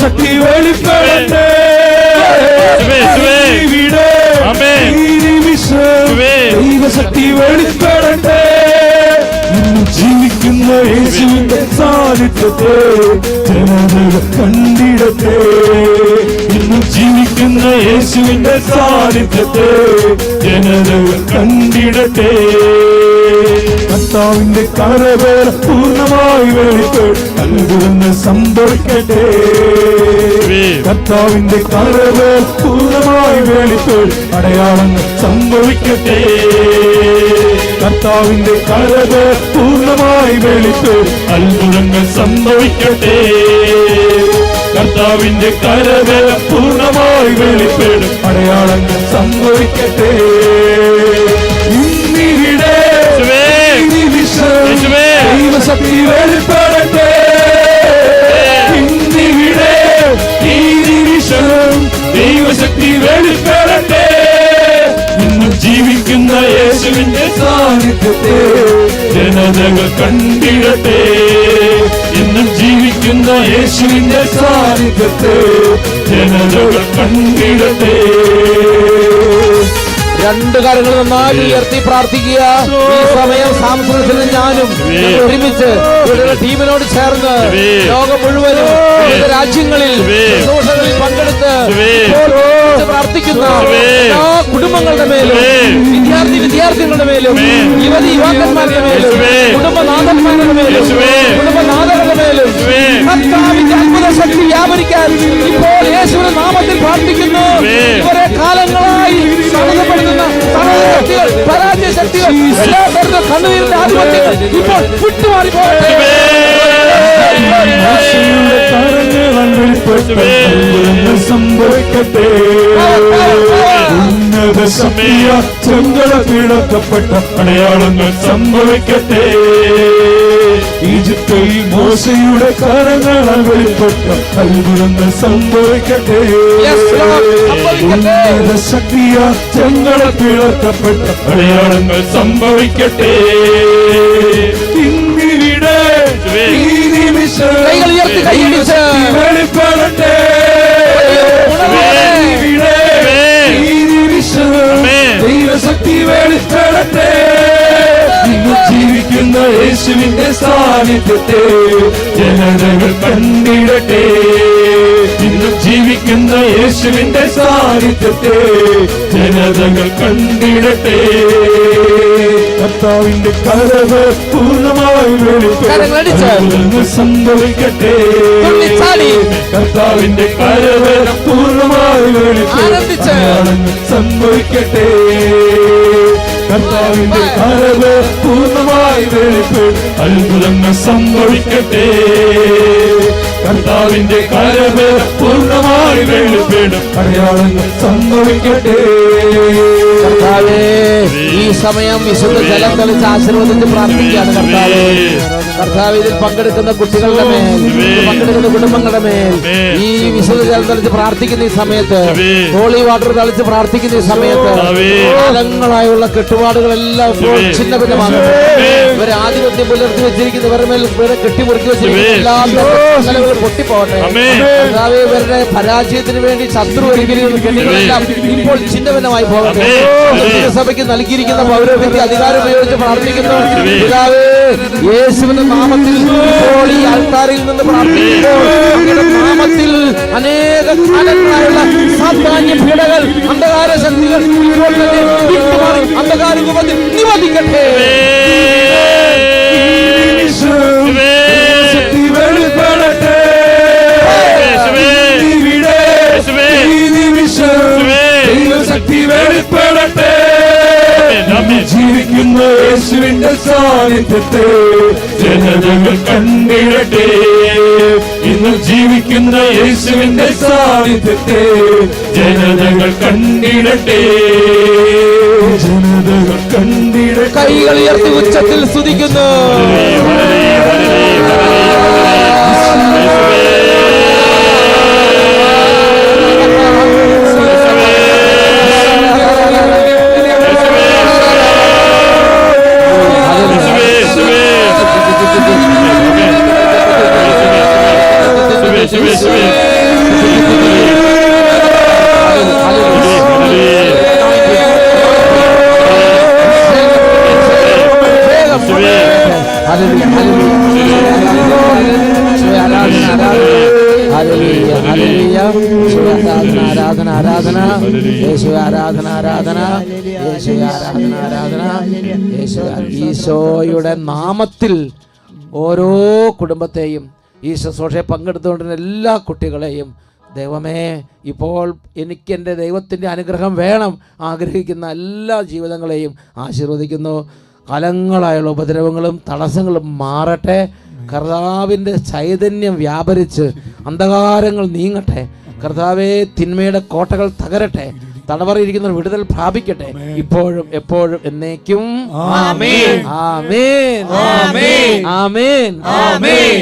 ശക്തി വെളിപ്പെടട്ടെ. ദൈവശക്തി വെളിപ്പെടട്ടെ. ഇന്ന് ജീവിക്കുന്ന യേശുവിന്റെ സാന്നിധ്യത്തെ ജനതകൾ കണ്ടിടട്ടെ. ഇന്ന് ജീവിക്കുന്ന യേശുവിന്റെ സാന്നിധ്യത്തെ ജനതകൾ കണ്ടിടട്ടെ. കർത്താവിന്റെ കരവേല പൂർണ്ണമായി വെളിപ്പെടും അത്ഭുതങ്ങൾ സംഭവിക്കട്ടെ. കർത്താവിന്റെ കരവേല പൂർണ്ണമായി വെളിപ്പെടും അടയാളങ്ങൾ സംഭവിക്കട്ടെ. കർത്താവിന്റെ കരവേല പൂർണ്ണമായി വെളിപ്പെടും അത്ഭുതങ്ങൾ സംഭവിക്കട്ടെ. കർത്താവിന്റെ കരവേല പൂർണ്ണമായി വെളിപ്പെടും അടയാളങ്ങൾ സംഭവിക്കട്ടെ. ഇന്നിവിടെ ദൈവശക്തി വെളിപ്പെടട്ടെ. ഇന്നിവിടെ ഈ നിമിഷം ദൈവശക്തി വെളിപ്പെടട്ടെ. ഇന്ന് ജീവിക്കുന്ന യേശുവിന്റെ സാന്നിധ്യത്തെ ജനതകൾ കണ്ടിടട്ടെ. ഇന്നും ജീവിക്കുന്ന യേശുവിന്റെ സാന്നിധ്യത്തെ ജനതകൾ കണ്ടിടട്ടെ. രണ്ട് കാര്യങ്ങൾ നന്നായി ഉയർത്തി പ്രാർത്ഥിക്കുക. ഈ സമയം സാംസ്കൃതികനും ഞാനും ഒരുമിച്ച് ഇവരുടെ ടീമിനോട് ചേർന്ന് ലോകം മുഴുവനും വിവിധ രാജ്യങ്ങളിൽ ശുശ്രൂഷകളിൽ പങ്കെടുത്ത് പ്രാർത്ഥിക്കുന്ന എല്ലാ കുടുംബങ്ങളുടെ മേലും, വിദ്യാർത്ഥികളുടെ മേലും, യുവാക്കന്മാരുടെ മേലും, കുടുംബനാഥന്മാരുടെ മേലും, കുടുംബനാഥരുടെ മേലും കർത്താവിന്റെ അത്ഭുത ശക്തി വ്യാപരിക്കാൻ ഇപ്പോൾ യേശുവിന്റെ നാമത്തിൽ പ്രാർത്ഥിക്കുന്നു. ഇവരെ കാലങ്ങളായി ശക്തികൾ, പരാജയ ശക്തികൾ, എല്ലാ തരത്തിലും കണ്ണുനീരിന്റെ ആധിപത്യങ്ങൾ ഇപ്പോൾ വിട്ടുമാറി പോകട്ടെ. സംഭവിക്കട്ടെ. ഉന്നത ശക്തിയ ചെങ്കട പിളക്കപ്പെട്ട അടയാളങ്ങൾ സംഭവിക്കട്ടെ. ഈജിപ്തിൽ മോശയുടെ കരങ്ങളാൽ വെളിപ്പെട്ട അത്ഭുതങ്ങൾ സംഭവിക്കട്ടെ. ഉന്നത ശക്തിയ ചെങ്കട പിളക്കപ്പെട്ട അടയാളങ്ങൾ സംഭവിക്കട്ടെ. ഇന്നിവിടെ ഈ നിമിഷം വെളിപ്പെടട്ടെ. ദൈവശക്തി വെളിപ്പെടട്ടെ. ഇന്ന് ജീവിക്കുന്ന യേശുവിന്റെ സാന്നിധ്യത്തെ ജനതകൾ കണ്ടിടട്ടെ. ഇന്ന് ജീവിക്കുന്ന യേശുവിന്റെ സാന്നിധ്യത്തെ ജനതകൾ കണ്ടിടട്ടെ. കർത്താവിന്റെ കരവ് പൂർണ്ണമായി വെളിപ്പെടും സംഭവിക്കട്ടെ. കർത്താവിന്റെ കരവ് പൂർണ്ണമായി വെളിപ്പെടും സംഭവിക്കട്ടെ. കർത്താവിന്റെ കരവ് പൂർണ്ണമായി വെളിപ്പെടും, അത്ഭുതങ്ങൾ സംഭവിക്കട്ടെ. കർത്താവിന്റെ കരബലം പൂർണ്ണമായി വെളിപ്പെടും, അടയാളങ്ങൾ സംഭവിക്കട്ടെ. കർത്താവേ, ഈ സമയം വിശുദ്ധ ജലം തെളിച്ച് ആശീർവദിച്ച് പ്രാർത്ഥിക്കുകയാണ് കർത്താവേ. കർത്താവ്, ഇതിൽ പങ്കെടുക്കുന്ന കുട്ടികളുടെ മേൽ, ഇതിൽ പങ്കെടുക്കുന്ന കുടുംബങ്ങളുടെ മേൽ ഈ വിശുദ്ധ ജലം തെളിച്ച് പ്രാർത്ഥിക്കുന്ന ഈ സമയത്ത്, ഹോളി വാട്ടർ തളിച്ച് പ്രാർത്ഥിക്കുന്ന ഈ സമയത്ത് കാലങ്ങളായുള്ള കെട്ടുപാടുകളെല്ലാം ഇപ്പോൾ ഛിന്ന ഭിന്നമാകട്ടെ. ഇവരെ ആധിപത്യം പുലർത്തി വെച്ചിരിക്കുന്ന ഇവരുടെ മേൽ ഇവരെ കെട്ടിമുറുക്കി വെച്ചിരിക്കുന്ന എല്ലാ നിലകളും പൊട്ടിപ്പോകട്ടെ. കർത്താവേ, ഇവരുടെ പരാജയത്തിന് വേണ്ടി ശത്രു ഒരുക്കിയിരിക്കുന്ന കെട്ടുകളെല്ലാം ഇപ്പോൾ ഛിന്ന ഭിന്നമായി പോകട്ടെ. സഭയ്ക്ക് നൽകിയിരിക്കുന്ന പൗരോഹിത്യ അധികാരം ഉപയോഗിച്ച് പ്രാർത്ഥിക്കുന്നു പിതാവേ, യേശുവിന്റെ നാമത്തിൽ ഇപ്പോൾ ഈ ആൾക്കാരിൽ നിന്ന് പ്രാർത്ഥിക്കുമ്പോൾ നാമത്തിൽ അനേക കാലങ്ങളായുള്ള സാധാന്യ പീഡകൾ, അന്ധകാര ശക്തികൾ ഇപ്പോൾ തന്നെ വിട്ടുമാറി അന്ധകാര രൂപത്തിൽ നിവധിക്കട്ടെ. ശക്തി വെളിപ്പെടട്ടെ. ദൈവശക്തി വെളിപ്പെടട്ടെ. ജീവിക്കുന്ന യേശുവിന്റെ സാന്നിധ്യത്തെ ജനതകൾ കണ്ടിടട്ടെ. ഇന്ന് ജീവിക്കുന്ന യേശുവിന്റെ സാന്നിധ്യത്തെ ജനതകൾ കണ്ടിടട്ടെ. ജനതകൾ കണ്ടിടട്ടെ. കൈകൾ ഉയർത്തി ഉച്ചത്തിൽ സ്തുതിക്കുന്നു. ആരാധന ആരാധന യേശുവേ, ആരാധന ആരാധന യേശുവേ, ആരാധന ആരാധന യേശുവേ. ഈശോയുടെ നാമത്തിൽ ഓരോ കുടുംബത്തെയും ഈ ശുശ്രൂഷയെ പങ്കെടുത്തുകൊണ്ടിരുന്ന എല്ലാ കുട്ടികളെയും ദൈവമേ, ഇപ്പോൾ എനിക്ക് എൻ്റെ ദൈവത്തിൻ്റെ അനുഗ്രഹം വേണം ആഗ്രഹിക്കുന്ന എല്ലാ ജീവിതങ്ങളെയും ആശീർവദിക്കുന്നു. കാലങ്ങളായുള്ള ഉപദ്രവങ്ങളും തടസ്സങ്ങളും മാറട്ടെ. കർത്താവിൻ്റെ ചൈതന്യം വ്യാപരിച്ച് അന്ധകാരങ്ങൾ നീങ്ങട്ടെ. കർത്താവേ, തിന്മയുടെ കോട്ടകൾ തകരട്ടെ. തടവറയിരിക്കുന്നവർ വിടുതൽ പ്രാപിക്കട്ടെ, ഇപ്പോഴും എപ്പോഴും എന്നേക്കും. ആമേൻ ആമേൻ ആമേൻ ആമേൻ ആമേൻ.